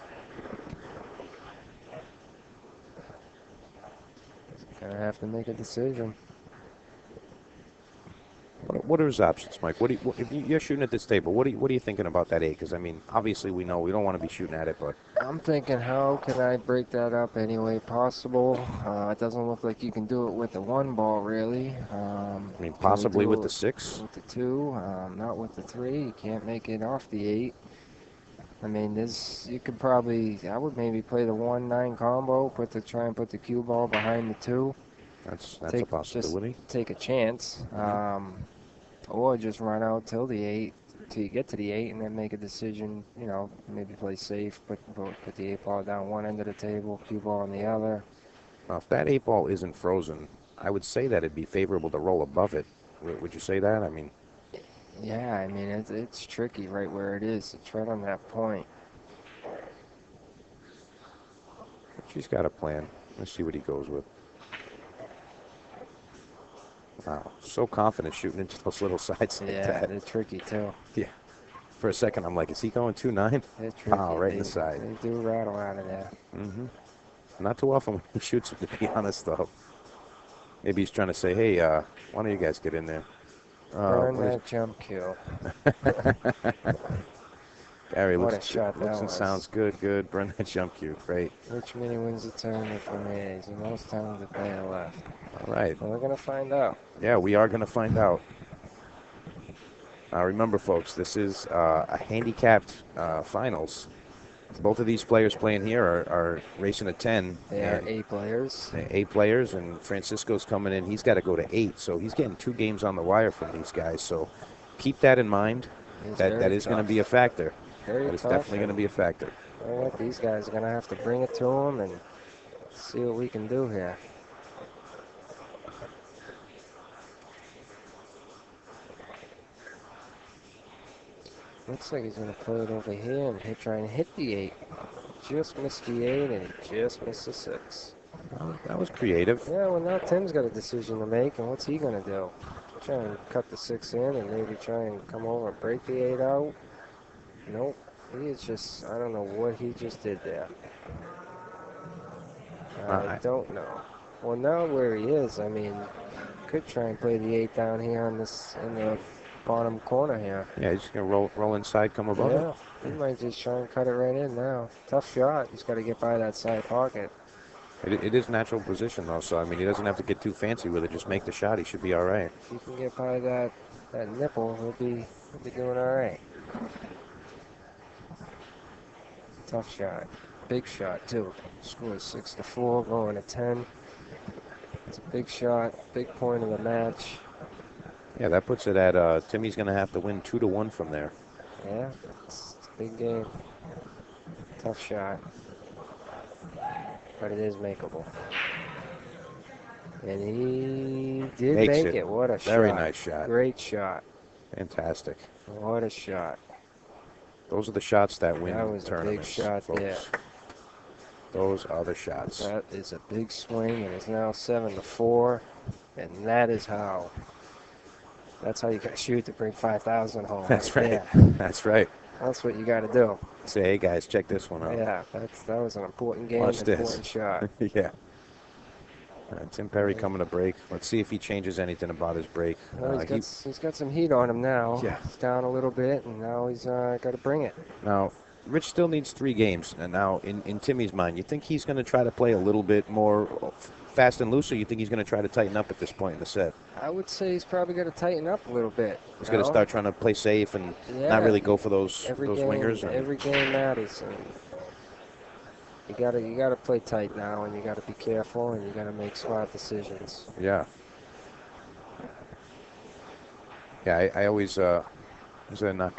He's going to have to make a decision. What are his options, Mike? If you're shooting at this table, what are you thinking about that 8? Because, I mean, obviously we know we don't want to be shooting at it, but... I'm thinking, how can I break that up any way possible? It doesn't look like you can do it with the 1 ball, really. I mean, possibly with the 6? With the 2, not with the 3. You can't make it off the 8. I mean, you could probably, I would maybe play the 1-9 combo, try and put the cue ball behind the 2. That's a possibility. Just take a chance. Mm-hmm. Or just run out till the 8, till you get to the 8, and then make a decision, maybe play safe, put the 8 ball down one end of the table, cue ball on the other. Now, if that 8 ball isn't frozen, I would say that it'd be favorable to roll above it. Would you say that? I mean, Yeah, I mean, it's tricky right where it is. It's right on that point. she's got a plan. Let's see what he goes with. Wow, so confident shooting into those little sides like Yeah, that. they're tricky too. Yeah. For a second, I'm like, is he going 2-9? They're tricky. Wow, right in the side. They do rattle out of there. Mm-hmm. Not too often when he shoots it, to be honest, though. Maybe he's trying to say, hey, why don't you guys get in there? Burn that jump cue. Gary, What looks a shot that and was. sounds good. Burn that jump cue. Great. Which mini wins the tournament for me? He's the most talented player left. All right. Well, we're going to find out. Yeah, we are going to find out. Remember, folks, this is a handicapped finals. Both of these players playing here are racing a 10. They are 8 players. 8 players, and Francisco's coming in. He's got to go to 8, so he's getting 2 games on the wire from these guys. So keep that in mind. That is going to be a factor. That is definitely going to be a factor. Well, these guys are going to have to bring it to him and see what we can do here. Looks like he's going to play it over here and try and hit the 8. Just missed the 8 and he just missed the 6. Well, that was creative. Yeah, well, now Tim's got a decision to make, and what's he going to do? Try and cut the 6 in and maybe try and come over and break the 8 out? Nope. He is just, I don't know what he just did there. I don't know. Well, now where he is, I mean, could try and play the 8 down here in the bottom corner here. Yeah, he's just going to roll inside, come above it. He might just try and cut it right in now. Tough shot. He's got to get by that side pocket. It is natural position, though, so, I mean, he doesn't have to get too fancy with it. Just make the shot. He should be all right. If he can get by that nipple, he'll be doing all right. Tough shot. Big shot, too. Scores 6-4, going to 10. It's a big shot, big point of the match. Yeah, that puts it at Timmy's going to have to win 2-1 from there. Yeah, it's a big game. Tough shot. But it is makeable. And he did make it. What a shot. Very nice shot. Great shot. Fantastic. What a shot. Those are the shots that win tournaments. That was a big shot, folks. yeah. Those are the shots. That is a big swing, and it's now 7-4. And that's how you got to shoot to bring 5,000 home. That's right. Yeah. That's right. That's what you got to do. Say, hey guys, check this one out. Yeah, that was an important game, Watch this. Important shot. Yeah. Tim Perry coming to break. Let's see if he changes anything about his break. Well, he's got some heat on him now. Yeah. He's down a little bit, and now he's got to bring it. Now, Rich still needs 3 games. And now, in Timmy's mind, you think he's going to try to play a little bit more fast and loose, or you think he's going to try to tighten up at this point in the set? I would say he's probably going to tighten up a little bit. He's going to start trying to play safe and not really go for those wingers. Every game matters. And you gotta play tight now, and you got to be careful, and you got to make smart decisions. Yeah. Yeah, I always is that not?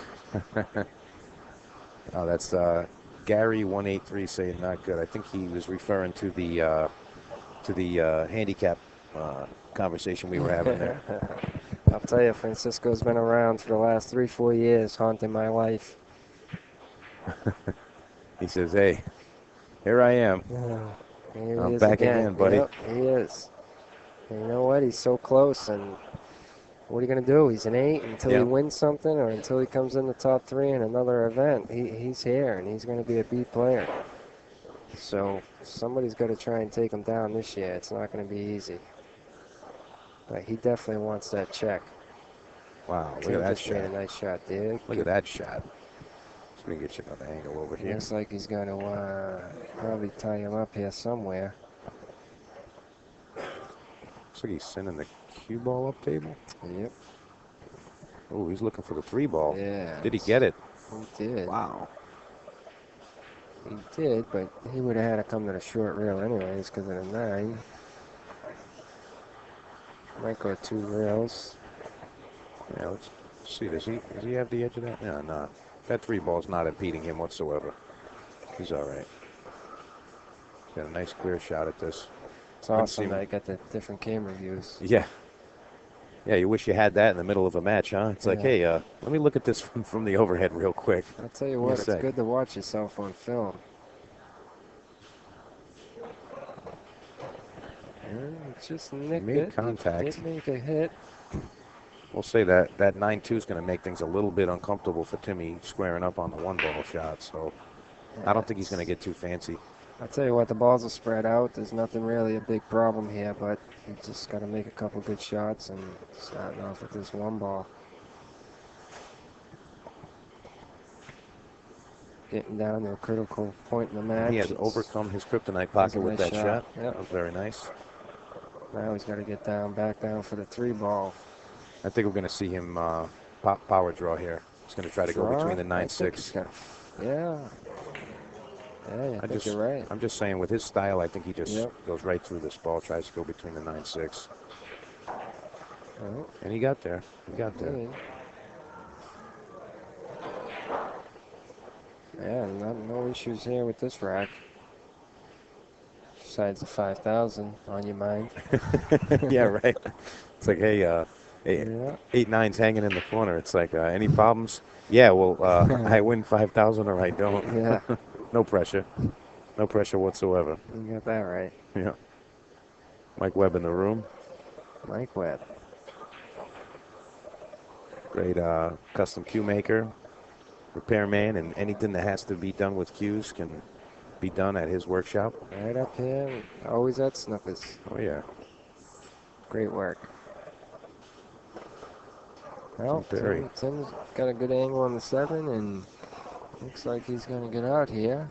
Oh, that's Gary183 saying not good. I think he was referring to the handicap conversation we were having there. I'll tell you, Francisco's been around for the last 3-4 years, haunting my life. He says, "Hey, here I am. I'm back again, buddy." Yep, he is. And you know what? He's so close, and what are you going to do? He's an 8 until he wins something, or until he comes in the top 3 in another event. He's here, and he's going to be a B player. So somebody's got to try and take him down this year. It's not going to be easy. But he definitely wants that check. Wow, look at that shot. Made a nice shot, dude. Look at that shot. Let me get you another angle over here. Looks like he's going to probably tie him up here somewhere. Looks like he's sending the cue ball up table. Yep. Oh, he's looking for the 3 ball. Yeah. Did he get it? He did. Wow. He did, but he would have had to come to the short rail anyways because of the 9. Might go 2 rails. Yeah, let's see. Does he have the edge of that? Yeah, no. That 3 ball's not impeding him whatsoever. He's all right. Got a nice clear shot at this. It's awesome that I got the different camera views. Yeah. Yeah, you wish you had that in the middle of a match, huh? It's like, Yeah. hey, let me look at this from the overhead real quick. I'll tell you what, it's good to watch yourself on film. Just nicked Made it. contact. Didn't make a hit. We'll say that 9-2 is going to make things a little bit uncomfortable for Timmy squaring up on the 1-ball shot. So I don't think he's going to get too fancy. I'll tell you what, the balls are spread out. There's nothing really a big problem here, but you just got to make a couple good shots and starting off with this 1 ball. Getting down to a critical point in the match. He has overcome his kryptonite pocket with that shot. Yep. That was very nice. Now he's got to get back down for the 3 ball. I think we're going to see him pop power draw here. He's going to try to go between the 9-6. Yeah. Yeah, I think you're right. I'm just saying, with his style, I think he just goes right through this ball, tries to go between the 9-6. Oh. And he got there. He got there. Yeah, no issues here with this rack. Besides the 5,000 on your mind. Yeah, right. It's like, hey, 8-9's hanging in the corner. It's like, any problems? Yeah, well, I win 5,000 or I don't. Yeah. No pressure. No pressure whatsoever. You got that right. Yeah. Mike Webb in the room. Mike Webb. Great custom cue maker, repairman, and anything that has to be done with cues can be done at his workshop. Right up here, always at Snookers. Oh, yeah. Great work. Well, Tim's got a good angle on the 7, and looks like he's going to get out here.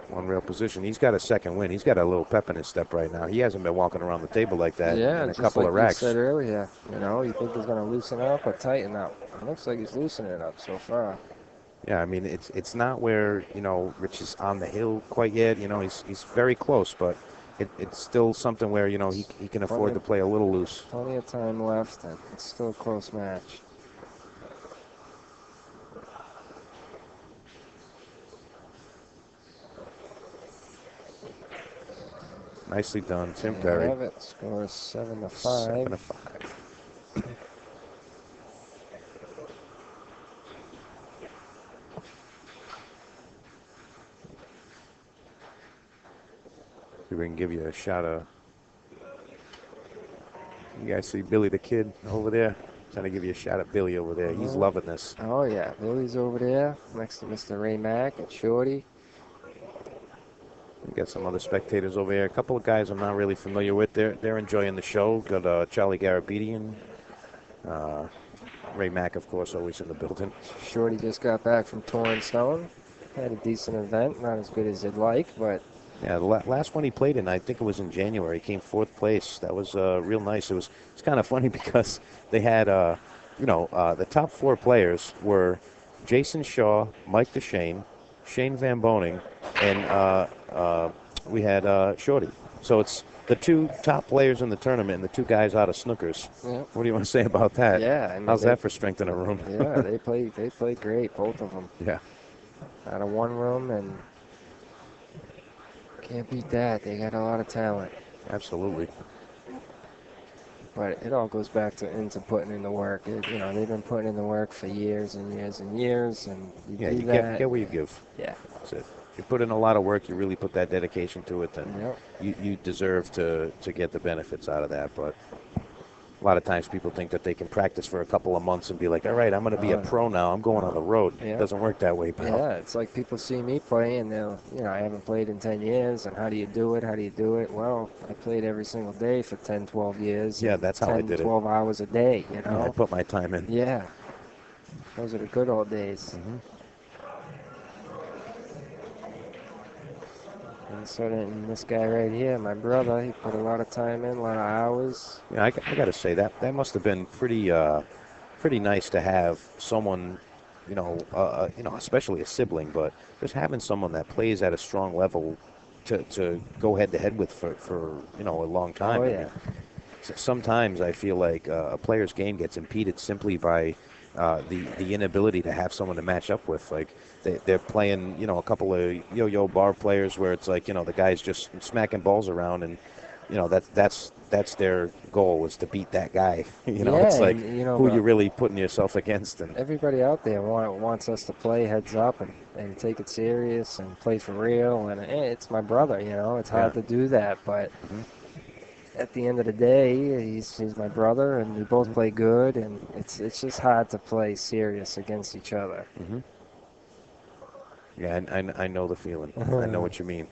1 rail position. He's got a second win. He's got a little pep in his step right now. He hasn't been walking around the table like that in a couple of racks. Yeah, just like you said earlier. You know, you think he's going to loosen up or tighten up. It looks like he's loosening it up so far. Yeah, I mean, it's not where, you know, Rich is on the hill quite yet. You know, he's very close, but it's still something where, you know, he can afford to play a little loose. Plenty of time left, and it's still a close match. Nicely done, Tim Perry. Have it. Score 7-5. 7-5. See if we can give you a shot of. You guys see Billy the Kid over there? Trying to give you a shot at Billy over there. He's loving this. Oh, yeah. Billy's over there next to Mr. Ray Mack and Shorty. We got some other spectators over here. A couple of guys I'm not really familiar with. They're enjoying the show. Got Charlie Garabedian. Ray Mack, of course, always in the building. Shorty just got back from Torrance Stone. Had a decent event. Not as good as he'd like, but... Yeah, the last one he played in, I think it was in January. He came 4th place. That was real nice. It's kind of funny because they had, the top 4 players were Jason Shaw, Mike DeShane, Shane Van Boning, and we had Shorty. So it's the 2 top players in the tournament and the 2 guys out of Snookers. Yeah. What do you want to say about that? Yeah. I mean, how's that for strength in a room? Yeah, they played great, both of them. Yeah. Out of one room, and can't beat that. They got a lot of talent. Absolutely. But it all goes back into putting in the work. They've been putting in the work for years and years and years, and you get what you give. Yeah. That's it. If you put in a lot of work, you really put that dedication to it, then you deserve to get the benefits out of that. But a lot of times people think that they can practice for a couple of months and be like, all right, I'm going to be a pro now. I'm going on the road. It doesn't work that way, pal. Yeah, it's like people see me play and they'll, I haven't played in 10 years, and how do you do it? How do you do it? Well, I played every single day for 10, 12 years. Yeah, that's how I did 12 hours a day, Yeah, I put my time in. Yeah. Those are the good old days. Mm-hmm. And so then this guy right here, my brother, he put a lot of time in, a lot of hours. Yeah, I got to say that must have been pretty nice to have someone especially a sibling, but just having someone that plays at a strong level to go head to head with for a long time. Oh I yeah. mean, sometimes I feel like a player's game gets impeded simply by the inability to have someone to match up with. Like they're playing, a couple of yo-yo bar players where it's like, the guy's just smacking balls around, and that's their goal is to beat that guy. Yeah, It's like and who you really putting yourself against, and everybody out there wants us to play heads up and take it serious and play for real. And it's my brother, it's yeah. hard to do that, but Hmm. at the end of the day, he's my brother, and we both play good, and it's just hard to play serious against each other. Hmm. Yeah, I know the feeling. I know what you mean.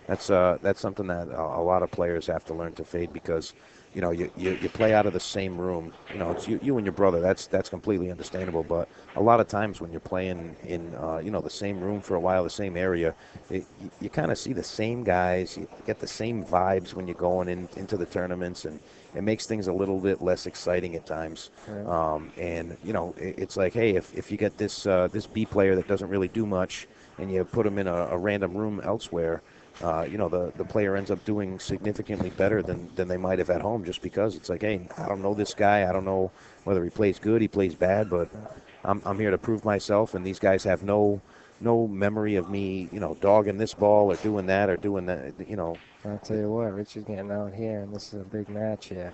That's something that a lot of players have to learn to fade because, you play out of the same room. It's you and your brother. That's completely understandable. But a lot of times when you're playing in, the same room for a while, the same area, you kind of see the same guys. You get the same vibes when you're going into the tournaments, and it makes things a little bit less exciting at times. Yeah. And it's like, hey, if you get this B player that doesn't really do much, and you put them in a random room elsewhere, the player ends up doing significantly better than they might have at home just because it's like, hey, I don't know this guy. I don't know whether he plays good, he plays bad, but I'm here to prove myself, and these guys have no memory of me, dogging this ball or doing that or doing that. I'll tell you what, Richard's getting out here, and this is a big match here.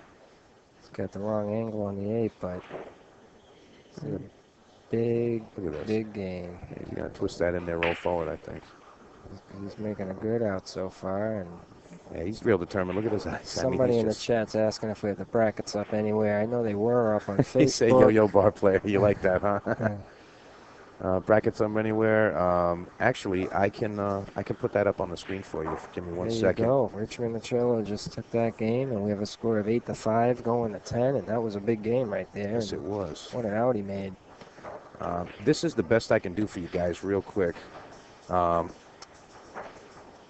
He's got the wrong angle on the 8, but it's a big, Look at this. big game. Yeah, you got to twist that in there, roll forward, I think. He's making a good out so far, and Yeah, he's real determined. Look at his eyes. somebody in the chat's asking if we have the brackets up anywhere. I know they were up on Facebook. He say yo-yo bar player. You like that, huh? Yeah. Brackets up anywhere. Actually, I can put that up on the screen for you. Give me one second. There you go. Rich Minichello just took that game, and we have a score of 8-5 going to 10, and that was a big game right there. Yes, it was. What an out he made. This is the best I can do for you guys real quick.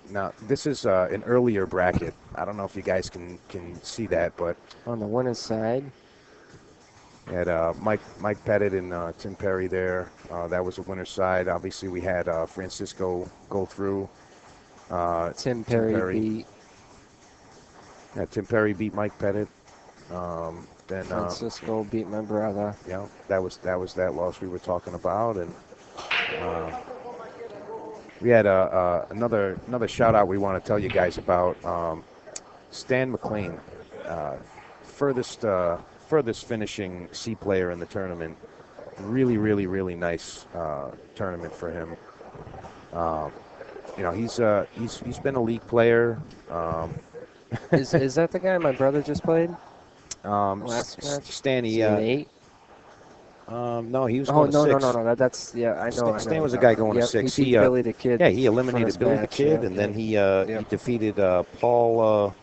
Now, this is an earlier bracket. I don't know if you guys can see that, but On the winner's side, had Mike Pettit and Tim Perry there. That was the winner's side. Obviously, we had Francisco go through. Tim Perry beat Yeah, Tim Perry beat Mike Pettit. Then Francisco beat my brother. yeah, that was that loss we were talking about, and we had another shout out we want to tell you guys about. Stan McLean, furthest finishing C player in the tournament. Really, really, really nice tournament for him. He's been a league player. Is that the guy my brother just played? Last match? Stanny. 8? No, he was Oh, going no, to no, 6. no, no. That's, yeah, I know. Stan was a guy going to Yep, 6. He beat Billy the Kid. Yeah, he eliminated first Billy the match, Kid, yeah, and then he Yep. defeated Paul.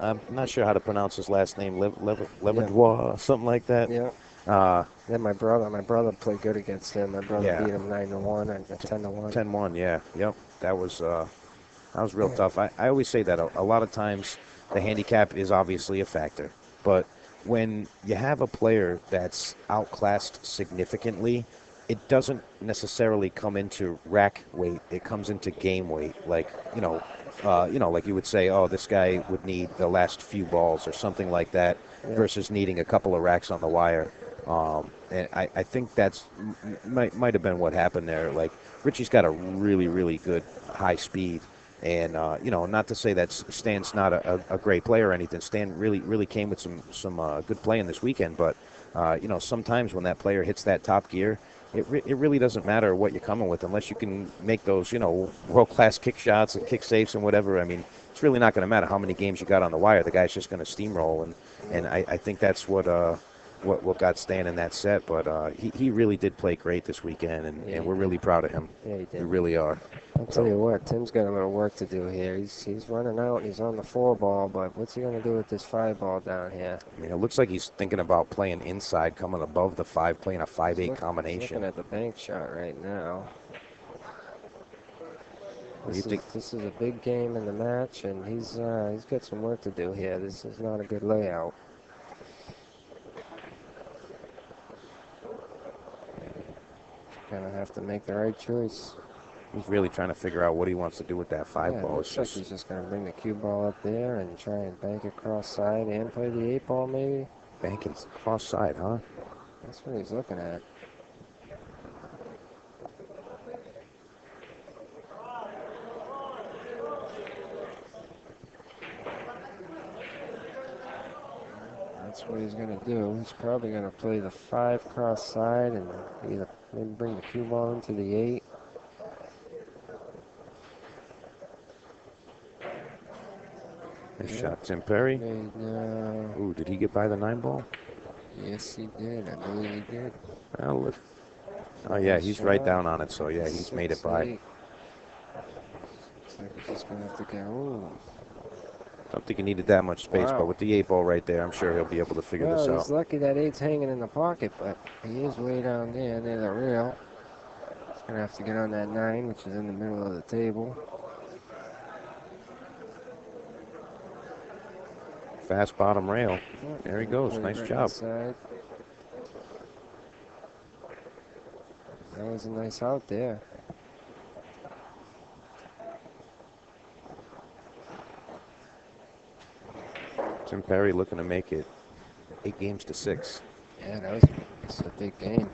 I'm not sure how to pronounce his last name. Leverdois, something like that. Yeah. Then my brother played good against him. My brother Yeah. beat him 9-1 and 10-1. 10-1. Yeah. Yep. That was real tough. I always say that a lot of times the handicap is obviously a factor, but when you have a player that's outclassed significantly, it doesn't necessarily come into rack weight. It comes into game weight. Like, like you would say, oh, this guy would need the last few balls or something like that, versus needing a couple of racks on the wire. And I think that's might have been what happened there. Like, Richie's got a really, really good high speed. And, not to say that Stan's not a great player or anything. Stan really came with some good playing this weekend. But, sometimes when that player hits that top gear, it really doesn't matter what you're coming with unless you can make those, world-class kick shots and kick safes and whatever. I mean, it's really not going to matter how many games you got on the wire. The guy's just going to steamroll. And I think that's what got Stan in that set. But he really did play great this weekend, and we're really proud of him. Yeah, he did. We really are. I'll tell you what, Tim's got a little work to do here. He's running out and he's on the 4 ball, but what's he going to do with this 5 ball down here? I mean, it looks like he's thinking about playing inside, coming above the 5, playing a 5-8 combination. Looking at the bank shot right now. This is a big game in the match, and he's got some work to do here. This is not a good layout. have to make the right choice. He's really trying to figure out what he wants to do with that 5 Yeah, ball. looks like he's just going to bring the cue ball up there and try and bank it cross side and play the 8 ball maybe. Banking cross side, huh? That's what he's looking at. That's what he's going to do. He's probably going to play the 5 cross side and either maybe bring the cue ball into the 8. Nice shot, Tim Perry. And, Ooh, did he get by the 9 ball? yes, he did. I believe he did. Well, oh, yeah, he's right down on it, so yeah, he's made it by. Looks like he's just going to have to get. Ooh. Don't think he needed that much space, Wow. but with the 8 ball right there, I'm sure he'll be able to figure this Well, out. he's lucky that 8's hanging in the pocket, but he is way down there near the rail. He's going to have to get on that 9, which is in the middle of the table. Fast bottom rail. There he goes. Play Nice right job. inside. That was a nice out there. Tim Perry looking to make it 8 games to 6. Yeah, that's a big game.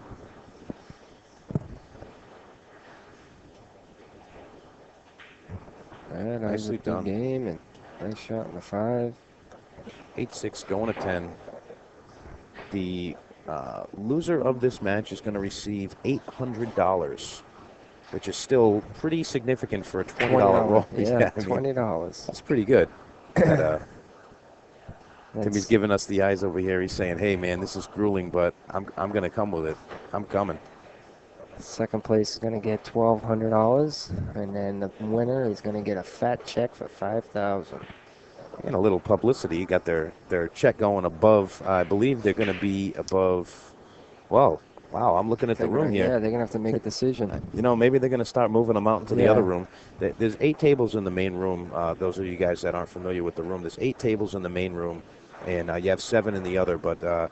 Yeah, that was a Nicely big done. game, and nice shot in the 5. 8-6 going to 10. The loser of this match is going to receive $800, which is still pretty significant for a $20 roll. Yeah, I mean, $20. that's pretty good. Timmy's giving us the eyes over here. He's saying, "Hey, man, this is grueling, but I'm going to come with it. I'm coming." Second place is going to get $1,200, and then the winner is going to get a fat check for $5,000. And a little publicity. You got their check going above. I believe they're going to be above. Well, wow, I'm looking at the room here. Yeah, they're going to have to make a decision. You know, maybe they're going to start moving them out into the other room. There's 8 tables in the main room. Those of you guys that aren't familiar with the room, there's 8 tables in the main room, and you have 7 in the other. But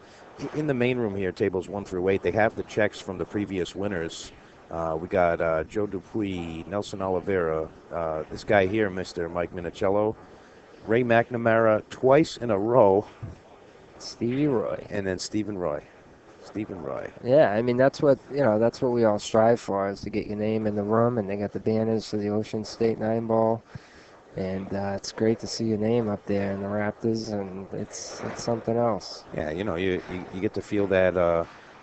in the main room here, tables 1 through 8, they have the checks from the previous winners. We got Joe Dupuis, Nelson Oliveira, this guy here, Mr. Mike Minichello, Ray McNamara twice in a row, Stevie Roy, and then Stephen Roy. Yeah, I mean that's what we all strive for, is to get your name in the room, and they got the banners for the Ocean State 9 ball, and it's great to see your name up there in the Raptors, and it's something else. Yeah, you know, you get to feel that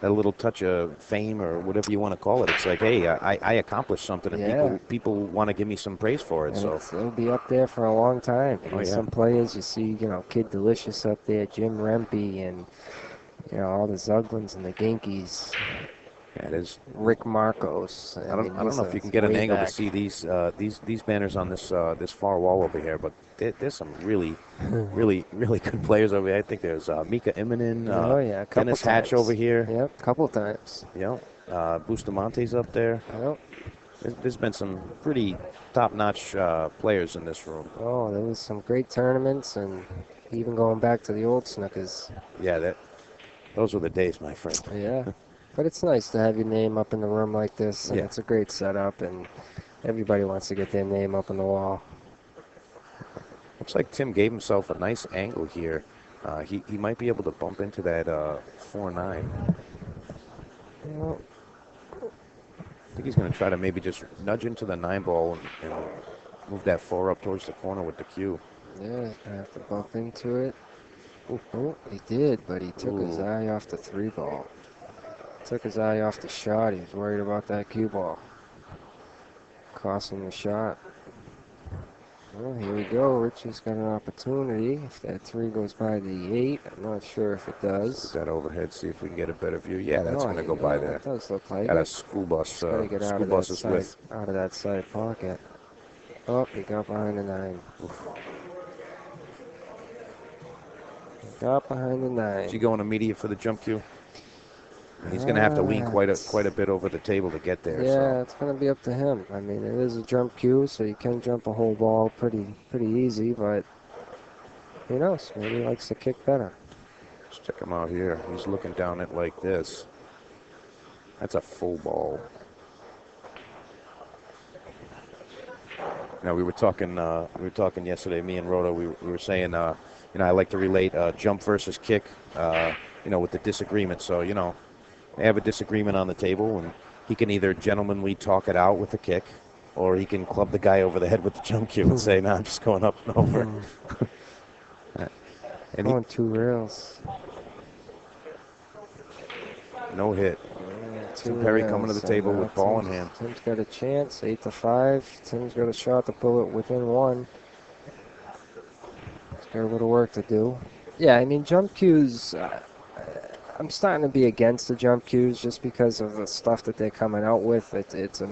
that little touch of fame or whatever you want to call it. It's like, hey, I accomplished something, and people want to give me some praise for it. And so it'll be up there for a long time. Oh, Some players you see, Kid Delicious up there, Jim Rempe, and all the Zuglins and the Genkies. Yeah, it is. Rick Marcos. I don't know if you can get an angle to see these banners on this far wall over here, but there's some really good players over here. I think there's Mika Immonen, Dennis Hatch over here. Yep, a couple times. Yep, Bustamante's up there. Yep. There's been some pretty top-notch players in this room. Oh, there was some great tournaments, and even going back to the old Snookers. Yeah, those were the days, my friend. Yeah. But it's nice to have your name up in the room like this, and it's a great setup, and everybody wants to get their name up on the wall. Looks like Tim gave himself a nice angle here. He might be able to bump into that 4-9. Well, I think he's going to try to maybe just nudge into the 9 ball and move that 4 up towards the corner with the cue. Yeah, he's going to have to bump into it. Oh, he did, but he took his eye off the 3 ball. Took his eye off the shot. He was worried about that cue ball. Cost him the shot. Well, here we go. Richie's got an opportunity. If that 3 goes by the 8, I'm not sure if it does. Put that overhead, see if we can get a better view. Yeah, that's going to go by there. It does look like got it. a school bus. Get school buses with. Out of that side pocket. Oh, he got behind the 9. He got behind the 9. Is he going immediate for the jump cue? He's going to have to lean quite a bit over the table to get there. Yeah, it's going to be up to him. I mean, it is a jump cue, so you can jump a whole ball pretty easy, but who knows? Maybe he likes to kick better. Let's check him out here. He's looking down it like this. That's a full ball. Now we were talking. Yesterday. Me and Rhoda. We were saying. I like to relate jump versus kick. With the disagreement. So they have a disagreement on the table, and he can either gentlemanly talk it out with a kick, or he can club the guy over the head with the jump cue and say, "No, I'm just going up and over." And going 2 rails. No hit. Tim Perry coming to the table with ball in hand. Tim's got a chance, 8-5. Tim's got a shot to pull it within 1. He's got a little work to do. Yeah, I mean, jump cues, I'm starting to be against the jump cues just because of the stuff that they're coming out with. It's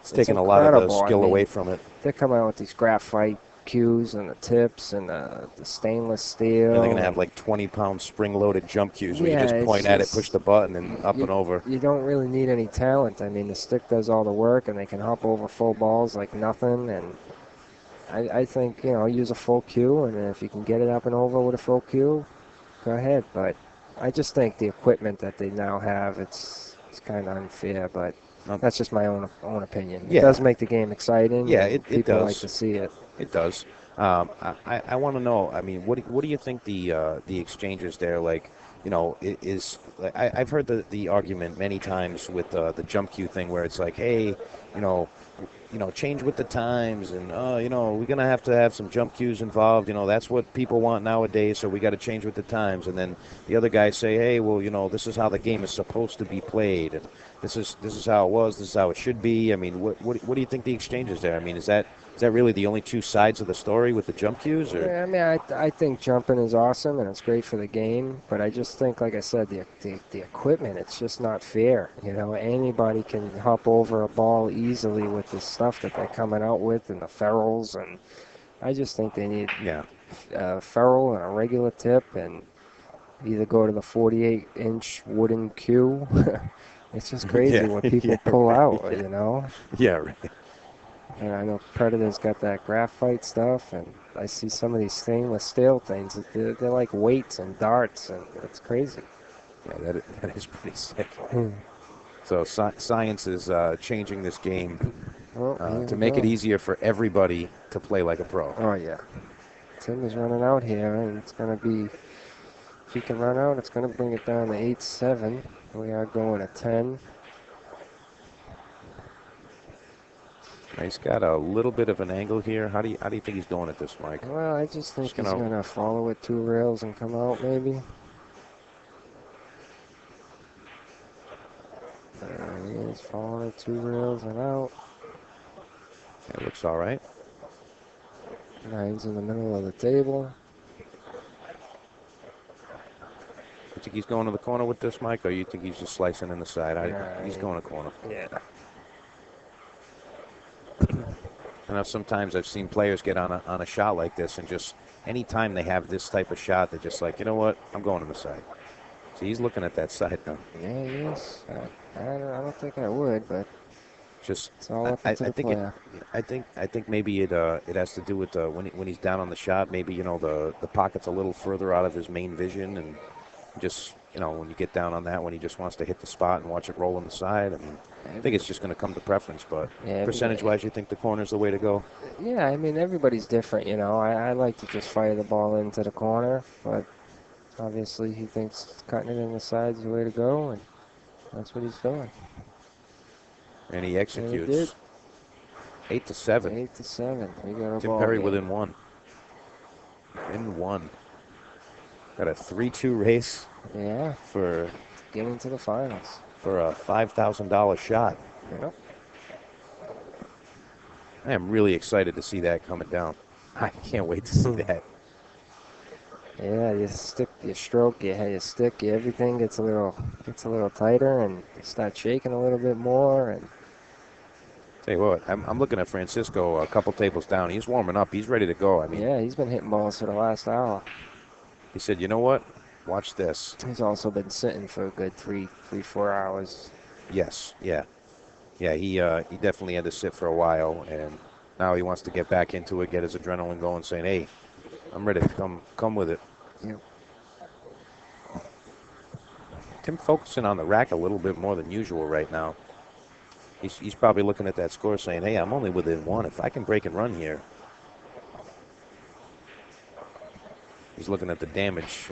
taking a lot of the skill away from it. They're coming out with these graphite cues and the tips and the stainless steel. And they're going to have like 20-pound spring-loaded jump cues where you just point at it, push the button, and up and over. You don't really need any talent. I mean, the stick does all the work, and they can hop over full balls like nothing. And I think, use a full cue, and if you can get it up and over with a full cue, go ahead. But I just think the equipment that they now have, it's kind of unfair, but that's just my own opinion. Yeah. It does make the game exciting. Yeah, it people does. Like to see it. It does. I want to know. I mean, what do you think the exchanges there? Like, is I've heard the argument many times with the jump cue thing, where it's like, hey, change with the times, and we're gonna have to have some jump cues involved. That's what people want nowadays, so we got to change with the times. And then the other guys say, hey, well, this is how the game is supposed to be played, and this is how it was. This is how it should be. I mean, what do you think the exchange is there? I mean, is that really the only two sides of the story with the jump cues? Or? Yeah, I mean, I think jumping is awesome and it's great for the game, but I just think, like I said, the equipment, it's just not fair. Anybody can hop over a ball easily with the stuff that they're coming out with and the ferrules, and I just think they need a ferrule and a regular tip, and either go to the 48-inch wooden cue. It's just crazy what people pull out, Yeah, right. And I know Predator's got that graphite stuff, and I see some of these stainless steel things. They're like weights and darts, and it's crazy. Yeah, that is pretty sick. So science is changing this game to make it easier for everybody to play like a pro. Oh, yeah. Tim is running out here, and it's going to be, if he can run out, it's going to bring it down to 8-7. We are going to 10. He's got a little bit of an angle here. How do you think he's doing at this, Mike? Well, I just think he's going to follow it 2 rails and come out, maybe. There he is, following it 2 rails and out. It looks all right. 9's in the middle of the table. You think he's going to the corner with this, Mike, or you think he's just slicing in the side? He's going to corner. Yeah. I know sometimes I've seen players get on a shot like this, and just any time they have this type of shot, they're just like, you know what, I'm going to the side. So he's looking at that side now. Yeah, he is. I don't think I would, but just it's all up to the player. I think maybe it has to do with when he's down on the shot. Maybe the pocket's a little further out of his main vision, and just when you get down on that one, he just wants to hit the spot and watch it roll on the side. I mean, I think it's just going to come to preference, but percentage-wise, you think the corner's the way to go? Yeah, I mean, everybody's different, I like to just fire the ball into the corner, but obviously he thinks cutting it in the side's the way to go, and that's what he's doing. And he executes. 8-7. 8-7. We got a Tim ball Perry game. within 1. In 1. Got a 3-2 race. Yeah. For getting to the finals. For a $5,000 shot. Yep. I am really excited to see that coming down. I can't wait to see that. Yeah, you stick, you stroke, you stick, everything gets a little tighter, and you start shaking a little bit more. And tell you what, I'm looking at Francisco a couple tables down. He's warming up. He's ready to go. I mean, yeah, he's been hitting balls for the last hour. He said, you know what? Watch this. He's also been sitting for a good 3-4 hours. Yes, yeah. Yeah, he definitely had to sit for a while, and now he wants to get back into it, get his adrenaline going, saying, hey, I'm ready to come with it. Yep. Tim focusing on the rack a little bit more than usual right now. He's probably looking at that score saying, hey, I'm only within one. If I can break and run here. He's looking at the damage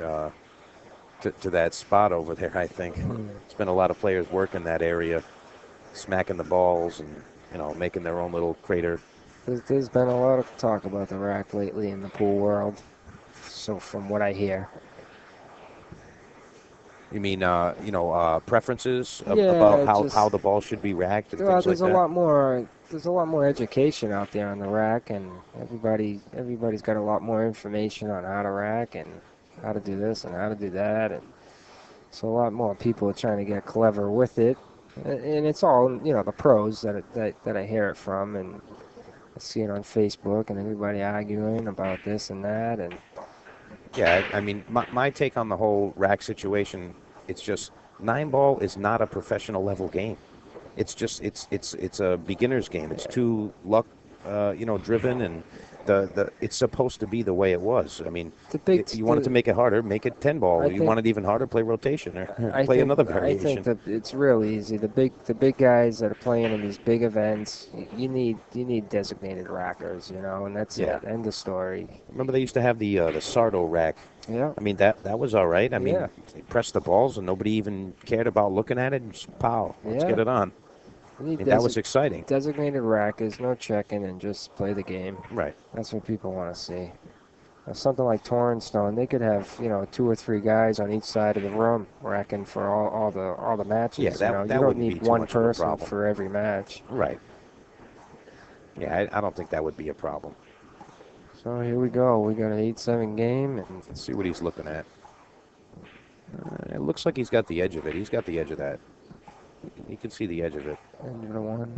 to that spot over there, I think. It's been a lot of players working that area, smacking the balls and, making their own little crater. There's been a lot of talk about the rack lately in the pool world. So from what I hear. You mean, preferences Yeah, about just, how the ball should be racked and well, things like there's a that? lot more. There's a lot more education out there on the rack, and everybody's got a lot more information on how to rack and how to do this and how to do that, and so a lot more people are trying to get clever with it, and it's all the pros that I hear it from, and I see it on Facebook, and everybody arguing about this and that, and Yeah, I mean, my take on the whole rack situation, it's just 9-ball is not a professional level game. It's just it's a beginner's game. It's too luck, driven, and it's supposed to be the way it was. I mean, you wanted to make it harder, make it 10-ball. You want it even harder, play rotation or play another variation. I think that it's real easy. The big guys that are playing in these big events, you need designated rackers, and that's it. End of story. Remember they used to have the Sardo rack. Yeah. I mean that was all right. I mean, they pressed the balls and nobody even cared about looking at it. And just pow, let's get it on. That was exciting. Designated rackers, no checking, and just play the game. Right. That's what people want to see. Something like Torrenstone, they could have 2 or 3 guys on each side of the room racking for all the matches. Yeah, that you don't wouldn't need be too one much of a person problem. for every match. Right. Yeah, I don't think that would be a problem. So here we go. We got an 8-7 game, and let's see what he's looking at. It looks like he's got the edge of it. He's got the edge of that. You can see the edge of it. End of the one.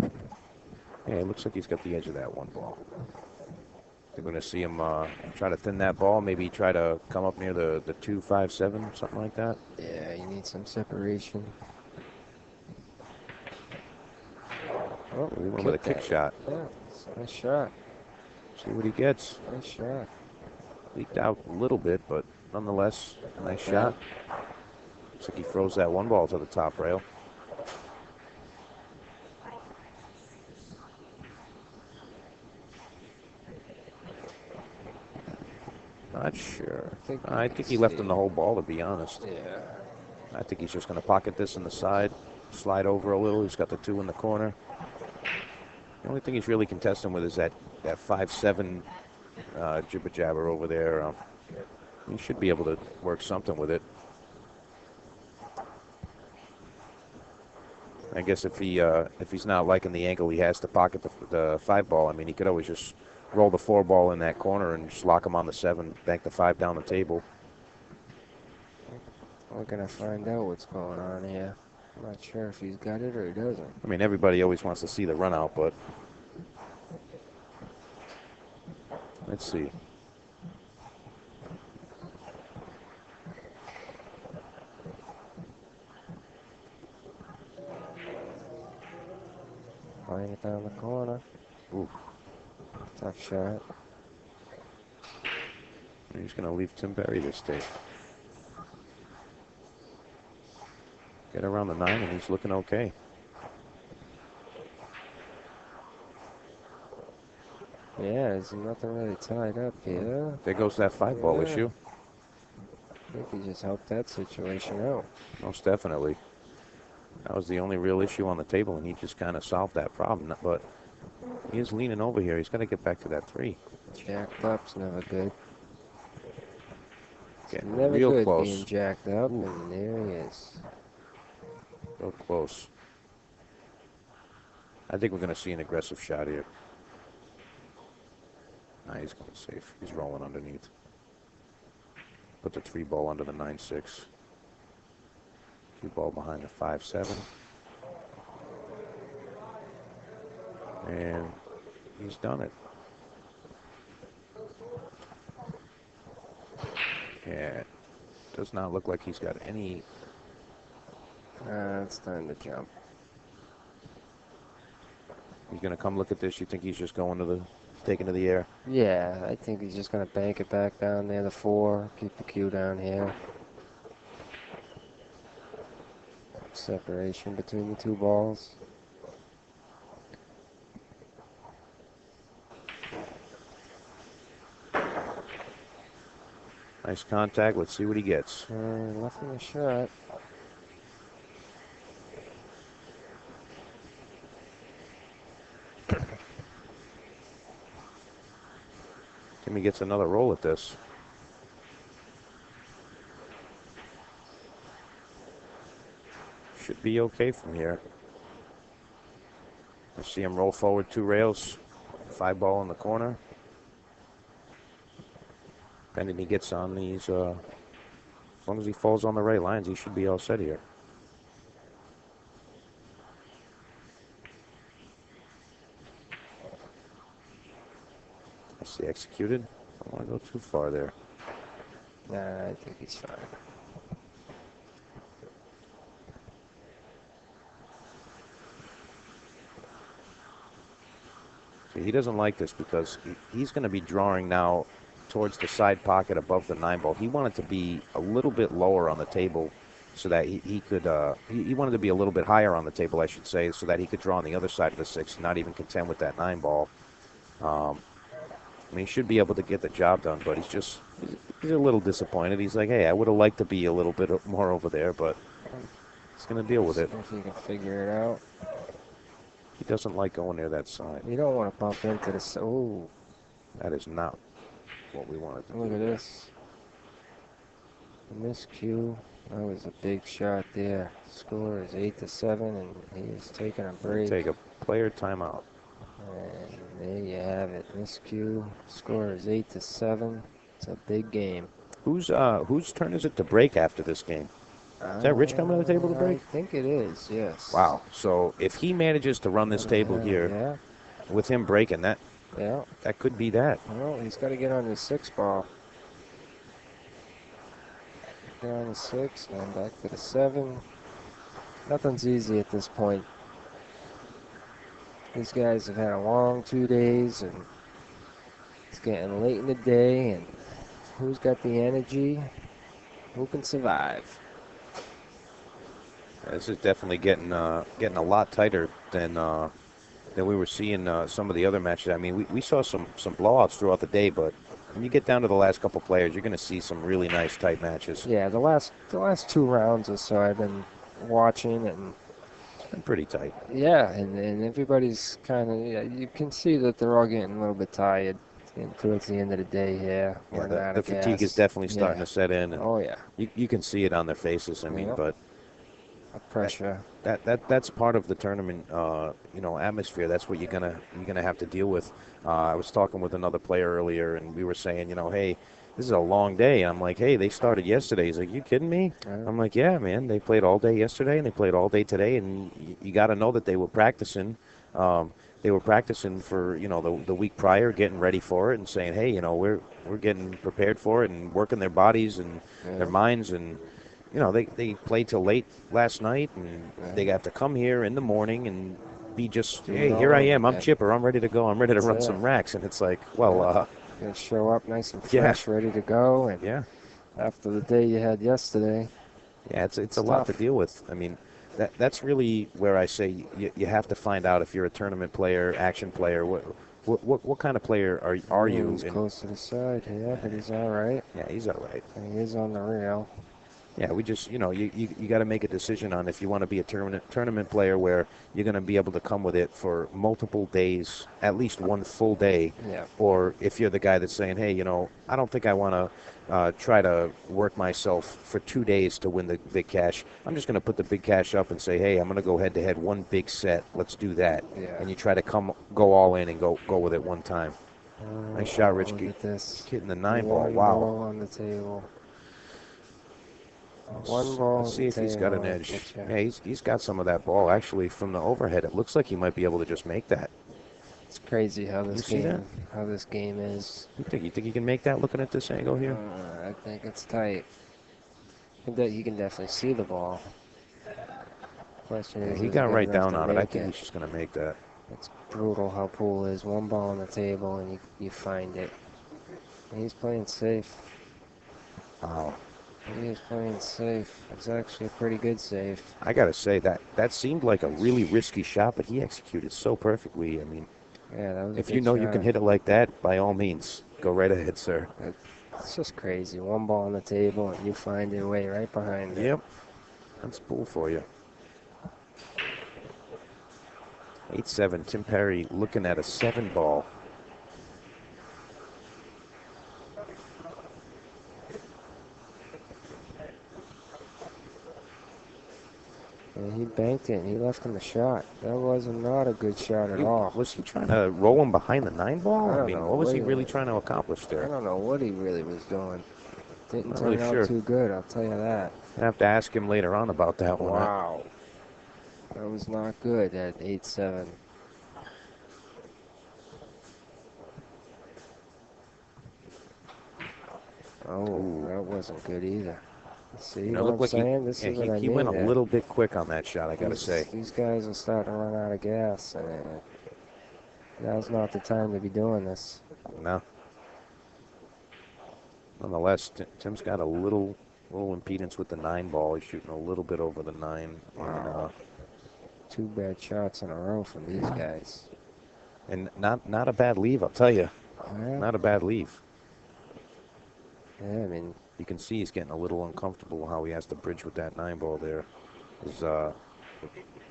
Yeah, it looks like he's got the edge of that one ball. They're going to see him try to thin that ball, maybe try to come up near the 2-5-7, something like that. Yeah, you need some separation. Oh, he went with a kick shot. Yeah, it's a nice shot. See what he gets. Nice shot. Leaked out a little bit, but nonetheless, a nice shot. Looks like he throws that one ball to the top rail. Not sure. I think he left him the whole ball, to be honest. Yeah. I think he's just going to pocket this in the side, slide over a little. He's got the 2 in the corner. The only thing he's really contesting with is that 5-7 jibber jabber over there. He should be able to work something with it. I guess if he's not liking the angle he has to pocket the 5 ball, I mean, he could always just roll the 4 ball in that corner and just lock him on the 7, bank the 5 down the table. We're going to find out what's going on here. I'm not sure if he's got it or he doesn't. I mean, everybody always wants to see the run out, but let's see. Playing it down the corner. Ooh. Tough shot. He's going to leave Tim Berry this day. Get around the 9, and he's looking okay. Yeah, there's nothing really tied up here. There goes that 5 ball issue. I think he just helped that situation out. Most definitely. That was the only real issue on the table, and he just kind of solved that problem. But he is leaning over here. He's got to get back to that 3. Jacked up's never good. Getting Never real good close. being jacked up, and there he is. So close. I think we're going to see an aggressive shot here. Nah, he's going safe. He's rolling underneath. Put the 3 ball under the 9-6. 2 ball behind the 5-7. And he's done it. Yeah, does not look like he's got any. It's time to jump. He's going to come look at this. You think he's just going to the, taking to the air? Yeah, I think he's just going to bank it back down there, the 4, keep the cue down here. Separation between the 2 balls. Nice contact. Let's see what he gets. Nothing a shot. Timmy gets another roll at this. Should be okay from here. I see him roll forward 2 rails. 5 ball in the corner. Depending he gets on these, as long as he falls on the right lines, he should be all set here. I see executed. I don't want to go too far there. Nah, I think he's fine. See, he doesn't like this because he's going to be drawing now towards the side pocket above the 9 ball. He wanted to be a little bit lower on the table so that he could, he wanted to be a little bit higher on the table, I should say, so that he could draw on the other side of the 6, not even content with that 9 ball. I mean, he should be able to get the job done, but he's a little disappointed. He's like, hey, I would have liked to be a little bit more over there, but he's going to deal with it. If he can figure it out. He doesn't like going near that side. You don't want to bump into the... Oh. That is not what we wanted to do. Look at this. Miscue. That was a big shot there. Score is 8-7, and he is taking a break. Take a player timeout. And there you have it. Miscue. Score is 8-7. It's a big game. Whose turn is it to break after this game? Is that Rich coming to the table to break? I think it is, yes. Wow. So if he manages to run this table here, with him breaking, that could be that. Well, he's got to get on his 6 ball. Get on the 6, and back to the 7. Nothing's easy at this point. These guys have had a long 2 days, and it's getting late in the day, and who's got the energy? Who can survive? This is definitely getting a lot tighter than we were seeing some of the other matches. I mean, we saw some blowouts throughout the day, but when you get down to the last couple players, you're going to see some really nice tight matches. Yeah, the last 2 rounds or so I've been watching, and it's been pretty tight. Yeah, and everybody's kind of, you can see that they're all getting a little bit tired towards the end of the day here. Yeah, the fatigue is definitely starting to set in. And oh yeah, you can see it on their faces. I mean, but pressure. That's part of the tournament, atmosphere. That's what you're gonna have to deal with. I was talking with another player earlier, and we were saying, hey, this is a long day. I'm like, hey, they started yesterday. He's like, you kidding me? I'm like, yeah, man. They played all day yesterday, and they played all day today, and you got to know that they were practicing. They were practicing for the week prior, getting ready for it, and saying, hey, we're getting prepared for it, and working their bodies and their minds and. They played till late last night, and they got to come here in the morning and be just, hey, here I am. I'm chipper. I'm ready to go. I'm ready to run some racks. And it's like, well, you show up nice and fresh, ready to go. And after the day you had yesterday. Yeah, it's a lot to deal with. I mean, that's really where I say you have to find out if you're a tournament player, action player. What kind of player are you? He's close to the side, but he's all right. Yeah, he's all right. And he is on the rail. Yeah, we just, you got to make a decision on if you want to be a tournament player where you're going to be able to come with it for multiple days, at least one full day. Yeah. Or if you're the guy that's saying, hey, I don't think I want to try to work myself for 2 days to win the big cash. I'm just going to put the big cash up and say, hey, I'm going to go head-to-head one big set. Let's do that. Yeah. And you try to go all in and go with it one time. Nice shot, Rich. Look at this. Hitting the 9 ball. Wow. Ball on the table. One ball. Let's see if he's got an edge. Yeah, he's got some of that ball. Actually, from the overhead, it looks like he might be able to just make that. It's crazy how this game is. You think he can make that looking at this angle here? I think it's tight. He can definitely see the ball. Question is, he got right down on it. I think he's just going to make that. It's brutal how pool is. One ball on the table and you find it. And he's playing safe. Wow. He is playing safe. It's actually a pretty good safe. I got to say, that seemed like a really risky shot, but he executed so perfectly. I mean, yeah, that was if you know you can hit it like that, by all means, go right ahead, sir. It's just crazy. One ball on the table, and you find your way right behind it. Yep. That's pool for you. 8-7. Tim Perry looking at a 7 ball. And he banked it, and he left him a shot. That was not a good shot at all. Was he trying to roll him behind the 9 ball? I I mean, don't know. what was he really trying to accomplish I there? don't know what he really was doing. Didn't Not turn really out sure. too good, I'll tell you that. I have to ask him later on about that one. Wow. That was not good at 8-7. Oh, that wasn't good either. See what I'm saying? This is what I mean. He went a little bit quick on that shot, I got to say. These guys are starting to run out of gas, and now's not the time to be doing this. No. Nonetheless, Tim's got a little impedance with the 9 ball. He's shooting a little bit over the 9. Wow. 2 bad shots in a row from these guys. And not a bad leave, I'll tell you. Yeah. Not a bad leave. Yeah, I mean, you can see he's getting a little uncomfortable how he has to bridge with that 9 ball there. The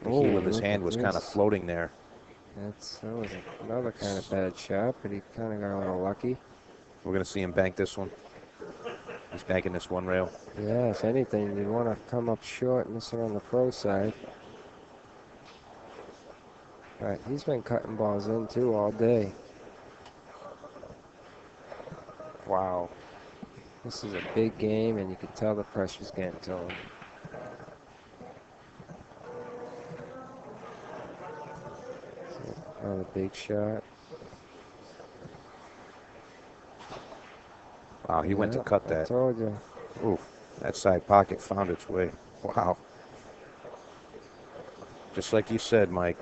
heel of his hand was kind of floating there. That was another kind of bad shot, but he kind of got a little lucky. We're going to see him bank this one. He's banking this one rail. Yeah, if anything, you want to come up short and miss it on the pro side. But he's been cutting balls in, too, all day. Wow. This is a big game, and you can tell the pressure's getting to him. Another big shot. Wow, he went to cut that. I told you. Ooh, that side pocket found its way. Wow. Just like you said, Mike,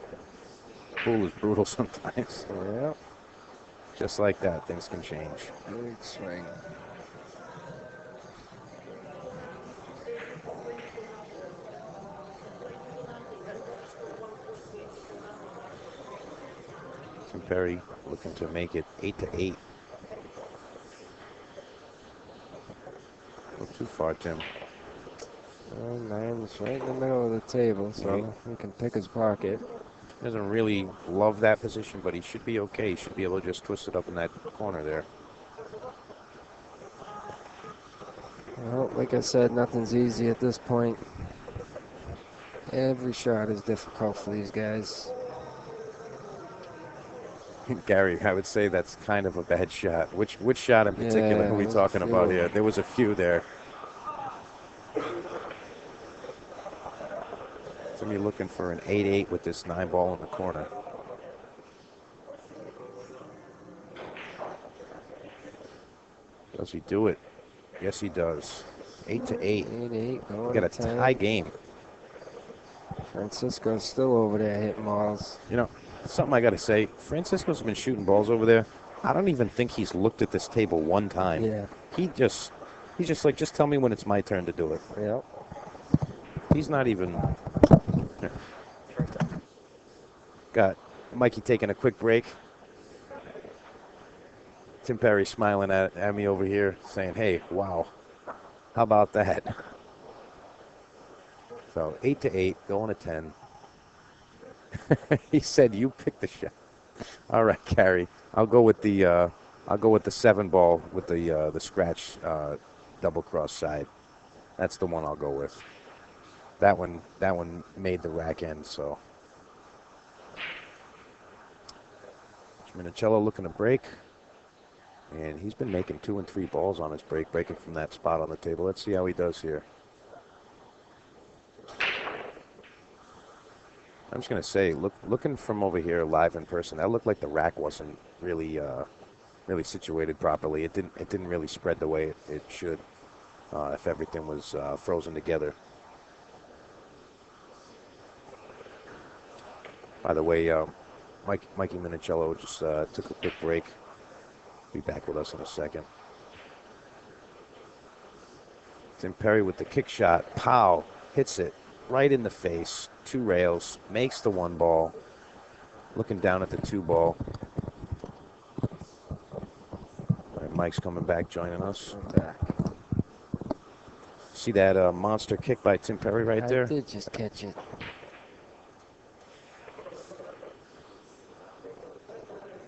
pool is brutal sometimes. Yeah. Just like that, things can change. Big swing. Tim Perry looking to make it 8-8. Not too far, Tim. Well, 9's right in the middle of the table, so he can pick his pocket. Doesn't really love that position, but he should be okay. He should be able to just twist it up in that corner there. Well, like I said, nothing's easy at this point. Every shot is difficult for these guys. Gary, I would say that's kind of a bad shot. Which shot in particular are we talking about here? There was a few there. Somebody looking for an 8-8 with this 9 ball in the corner. Does he do it? Yes, he does. 8-8. 8-8. Got a tie game. Francisco's still over there hitting balls. You know, something I got to say. Francisco's been shooting balls over there. I don't even think he's looked at this table one time. Yeah. He's just like, just tell me when it's my turn to do it. Yep. He's not even. Got Mikey taking a quick break. Tim Perry smiling at me over here, saying, "Hey, wow, how about that?" So 8-8, going to 10. He said, "You pick the shot." All right, Gary. I'll go with the 7 ball with the scratch double cross side. That's the one I'll go with. That one made the rack end. So Minichello looking to break, and he's been making 2 and 3 balls on his break, breaking from that spot on the table. Let's see how he does here. I'm just gonna say, looking from over here live in person, that looked like the rack wasn't really situated properly. It didn't really spread the way it should if everything was frozen together. By the way, Mikey Minichello just took a quick break. Be back with us in a second. Tim Perry with the kick shot. Pow! Hits it right in the face. 2 rails. Makes the 1 ball. Looking down at the 2 ball. Mike's coming back, joining us. I'm back. See that monster kick by Tim Perry right there? I did just catch it.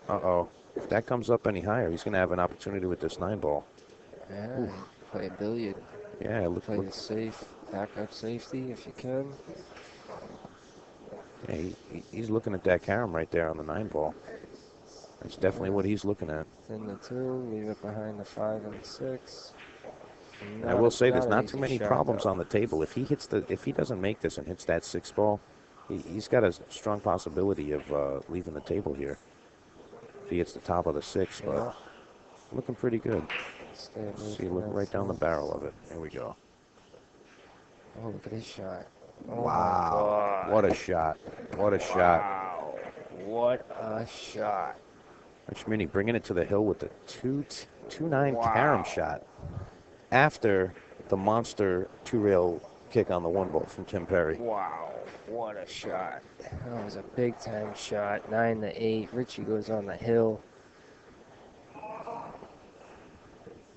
Uh-oh. If that comes up any higher, he's going to have an opportunity with this 9-ball. Yeah, play a billiard. Yeah, Play the safe, backup safety if you can. Yeah, he's looking at that carom right there on the 9-ball. That's definitely what he's looking at. Then the 2, leave it behind the 5 and 6. I will say there's not an too easy many shot, problems though. on the table. If he doesn't make this and hits that 6-ball, he's got a strong possibility of leaving the table here. If he hits the top of the 6, but Yeah. looking pretty good. See, look right down the barrel of it. There we go. Oh, look at his shot. Oh, Wow. What a shot. What a shot. Wow. What a shot. Rich Mini bringing it to the hill with the 2-9 carom shot after the monster 2-rail kick on the 1-ball from Tim Perry. Wow. What a shot. That was a big-time shot. 9-8. Richie goes on the hill.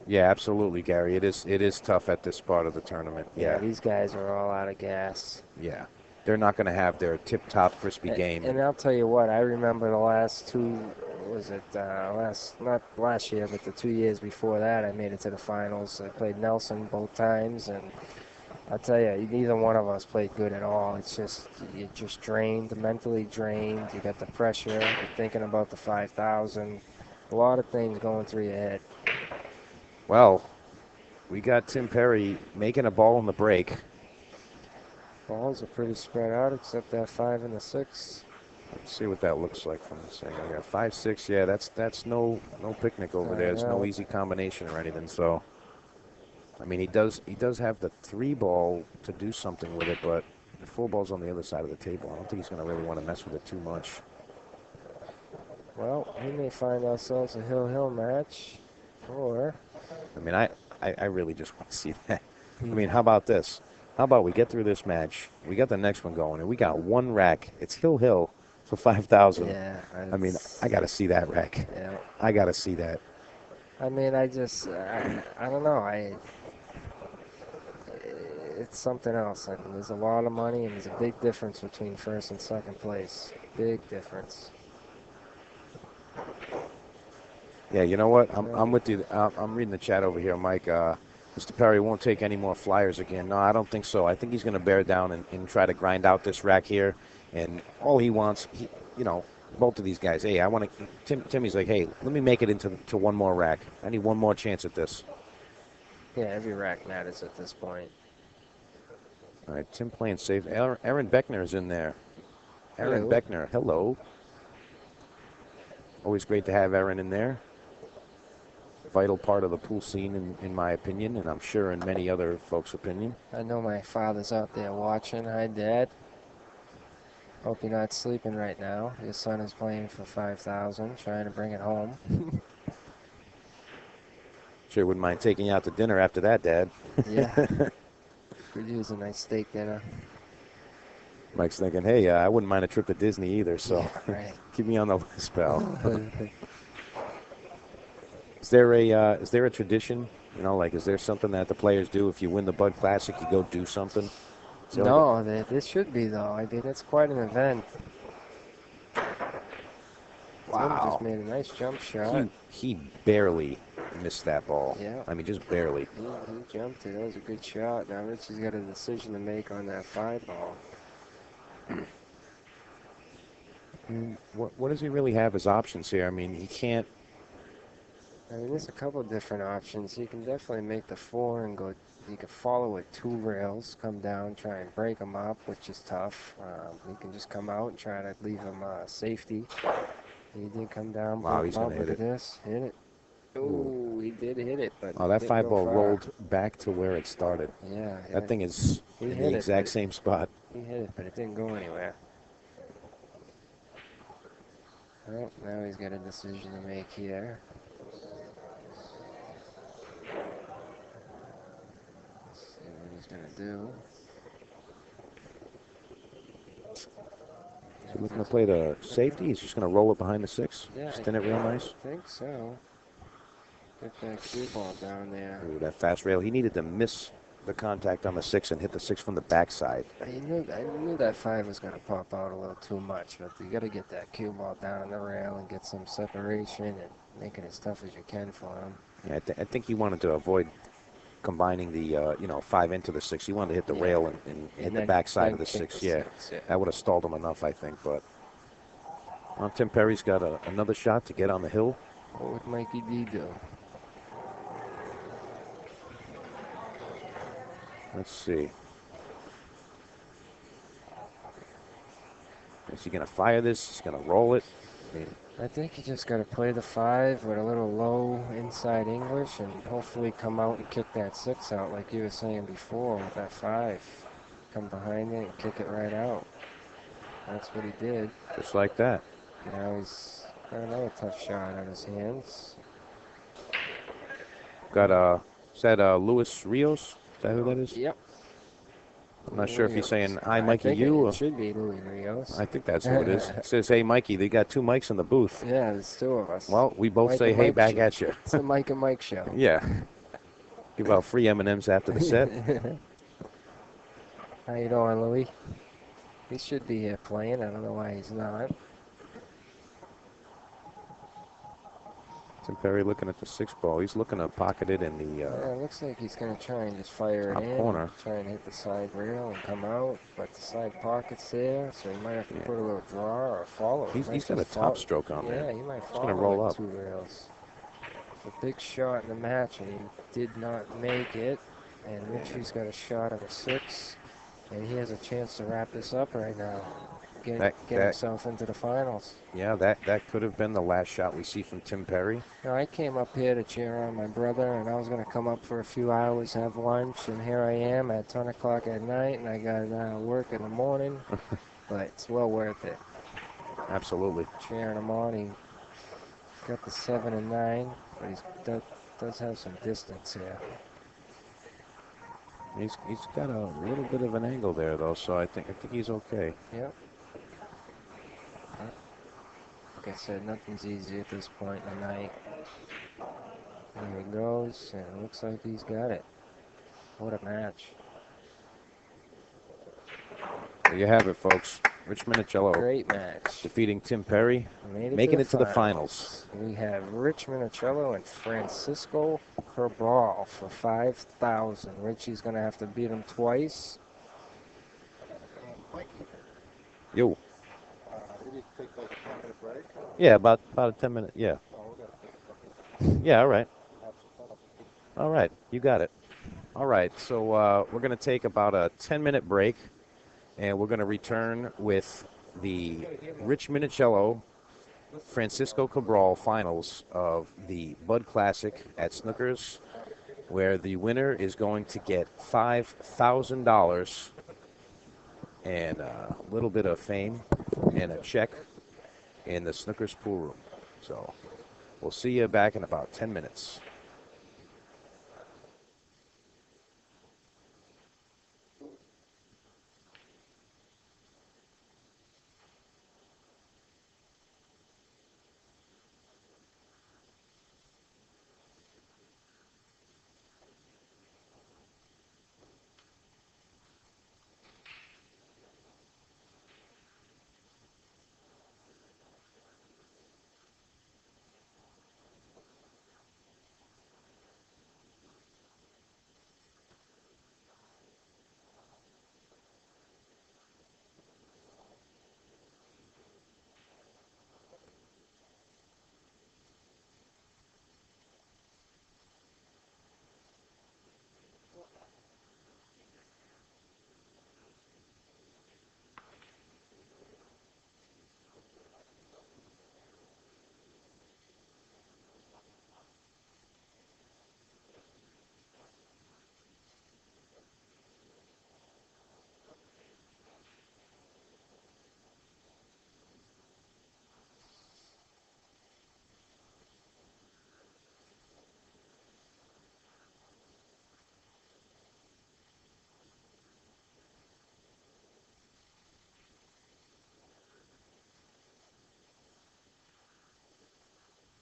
Yeah, absolutely, Gary. It is tough at this part of the tournament. Yeah, these guys are all out of gas. Yeah. They're not going to have their tip-top crispy game. And I'll tell you what, I remember the last 2, not last year, but the 2 years before that, I made it to the finals. I played Nelson both times, and I'll tell you, neither one of us played good at all. It's just, you're just drained, mentally drained. You got the pressure, you're thinking about the 5,000. A lot of things going through your head. Well, we got Tim Perry making a ball in the break. Balls are pretty spread out, except that 5 and the 6. Let's see what that looks like from this angle here. 5-6, yeah, that's no picnic over there. There's no easy combination or anything. So, I mean, he does have the 3-ball to do something with it, but the 4-ball's on the other side of the table. I don't think he's going to really want to mess with it too much. Well, we may find ourselves a hill-hill match, or... I mean, I really just want to see that. I mean, how about this? How about we get through this match, we got the next one going, and we got one rack. It's hill-hill for 5,000. Yeah. I mean, I got to see that rack. Yeah. I got to see that. I mean, I don't know. It's something else. I mean, there's a lot of money, and there's a big difference between first and second place. Big difference. Yeah, you know what? I'm with you. I'm reading the chat over here, Mike. Mr. Perry won't take any more flyers again. No, I don't think so. I think he's going to bear down and try to grind out this rack here. And all he wants, both of these guys, hey, I want to. Timmy's like, hey, let me make it into one more rack. I need one more chance at this. Yeah, every rack matters at this point. All right, Tim playing safe. Aaron Beckner is in there. Aaron Hello. Beckner, hello. Always great to have Aaron in there. Vital part of the pool scene, in my opinion, and I'm sure in many other folks' opinion. I know my father's out there watching. Hi, Dad. Hope you're not sleeping right now. Your son is playing for 5,000, trying to bring it home. Sure wouldn't mind taking you out to dinner after that, Dad. Yeah. Could use a nice steak dinner. Mike's thinking, hey, I wouldn't mind a trip to Disney either, so Yeah, right. keep me on the list, pal. Is there a tradition? Is there something that the players do if you win the Bud Classic, you go do something? No, this should be, though. I mean, it's quite an event. Wow. Tim just made a nice jump shot. He barely missed that ball. Yeah. I mean, just barely. He jumped it. That was a good shot. Now Richie's got a decision to make on that 5-ball. What does he really have as options here? I mean, he can't. I mean, there's a couple different options. You can definitely make the 4 and go. You can follow with 2 rails, come down, try and break them up, which is tough. You can just come out and try to leave him safety. He did come down. Wow, he's going to hit it. Hit it. Oh, he did hit it, but oh, that 5-ball rolled back to where it started. Yeah, that thing is in the exact same spot. He hit it, but it didn't go anywhere. Well, now he's got a decision to make here. Let's see what he's going to do. Is he looking to play the safety? He's just going to roll it behind the 6? Yeah, Spin it real nice? I think so. Get that cue ball down there. Ooh, that fast rail. He needed to miss the contact on the 6 and hit the 6 from the backside. I knew that 5 was going to pop out a little too much, but you got to get that cue ball down on the rail and get some separation and make it as tough as you can for him. Yeah, I think he wanted to avoid combining the 5 into the 6. He wanted to hit the rail and hit the backside of the 6. Yeah, that would have stalled him enough, I think. But Tim Perry's got another shot to get on the hill. What would Mikey D do? Let's see. Is he going to fire this? He's going to roll it. I think you just got to play the 5 with a little low inside English and hopefully come out and kick that 6 out like you were saying before with that 5. Come behind it and kick it right out. That's what he did. Just like that. Now he's got another tough shot on his hands. Got, is that Luis Rios? Is that who that is? Yep. I'm not sure if he's saying, hi, Mikey, you. It should be Louis Rios. I think that's who it is. It says, hey, Mikey. They got 2 mics in the booth. Yeah, there's 2 of us. Well, we both Mike say, and hey, Mike back show. at you. It's the Mike and Mike show. Yeah. Give out free M&Ms after the set. How you doing, Louis? He should be here playing. I don't know why he's not. Tim Perry looking at the 6 ball. He's looking to pocket it in the Yeah, it looks like he's going to try and just fire top it in. corner. Try and hit the side rail and come out. But the side pocket's there, so he might have to put a little draw or follow. He's got a top stroke on there. Yeah, he might follow gonna roll with up. 2 rails. A big shot in the match, and he did not make it. And Richie's got a shot at a 6, and he has a chance to wrap this up right now. Get himself into the finals. Yeah, that could have been the last shot we see from Tim Perry. Now, I came up here to cheer on my brother, and I was going to come up for a few hours, have lunch, and here I am at 10 o'clock at night, and I got work in the morning, but it's well worth it. Absolutely. Cheering him on. He got the 7 and 9, but he does have some distance here. He's got a little bit of an angle there, though, so I think he's okay. Yep. Like I said, nothing's easy at this point in the night. There he goes, and it looks like he's got it. What a match. There you have it, folks. Rich Minichello Great match. defeating Tim Perry, making it to the finals. We have Rich Minichello and Francisco Cabral for $5,000. Richie's going to have to beat him twice. Yo. Did you take like a 10-minute break? Yeah, about a 10-minute. Yeah. Yeah. All right. All right. You got it. All right. So we're going to take about a 10-minute break, and we're going to return with the Rich Minichello Francisco Cabral finals of the Bud Classic at Snookers, where the winner is going to get $5,000 and a little bit of fame and a check in the Snookers pool room. So we'll see you back in about 10 minutes.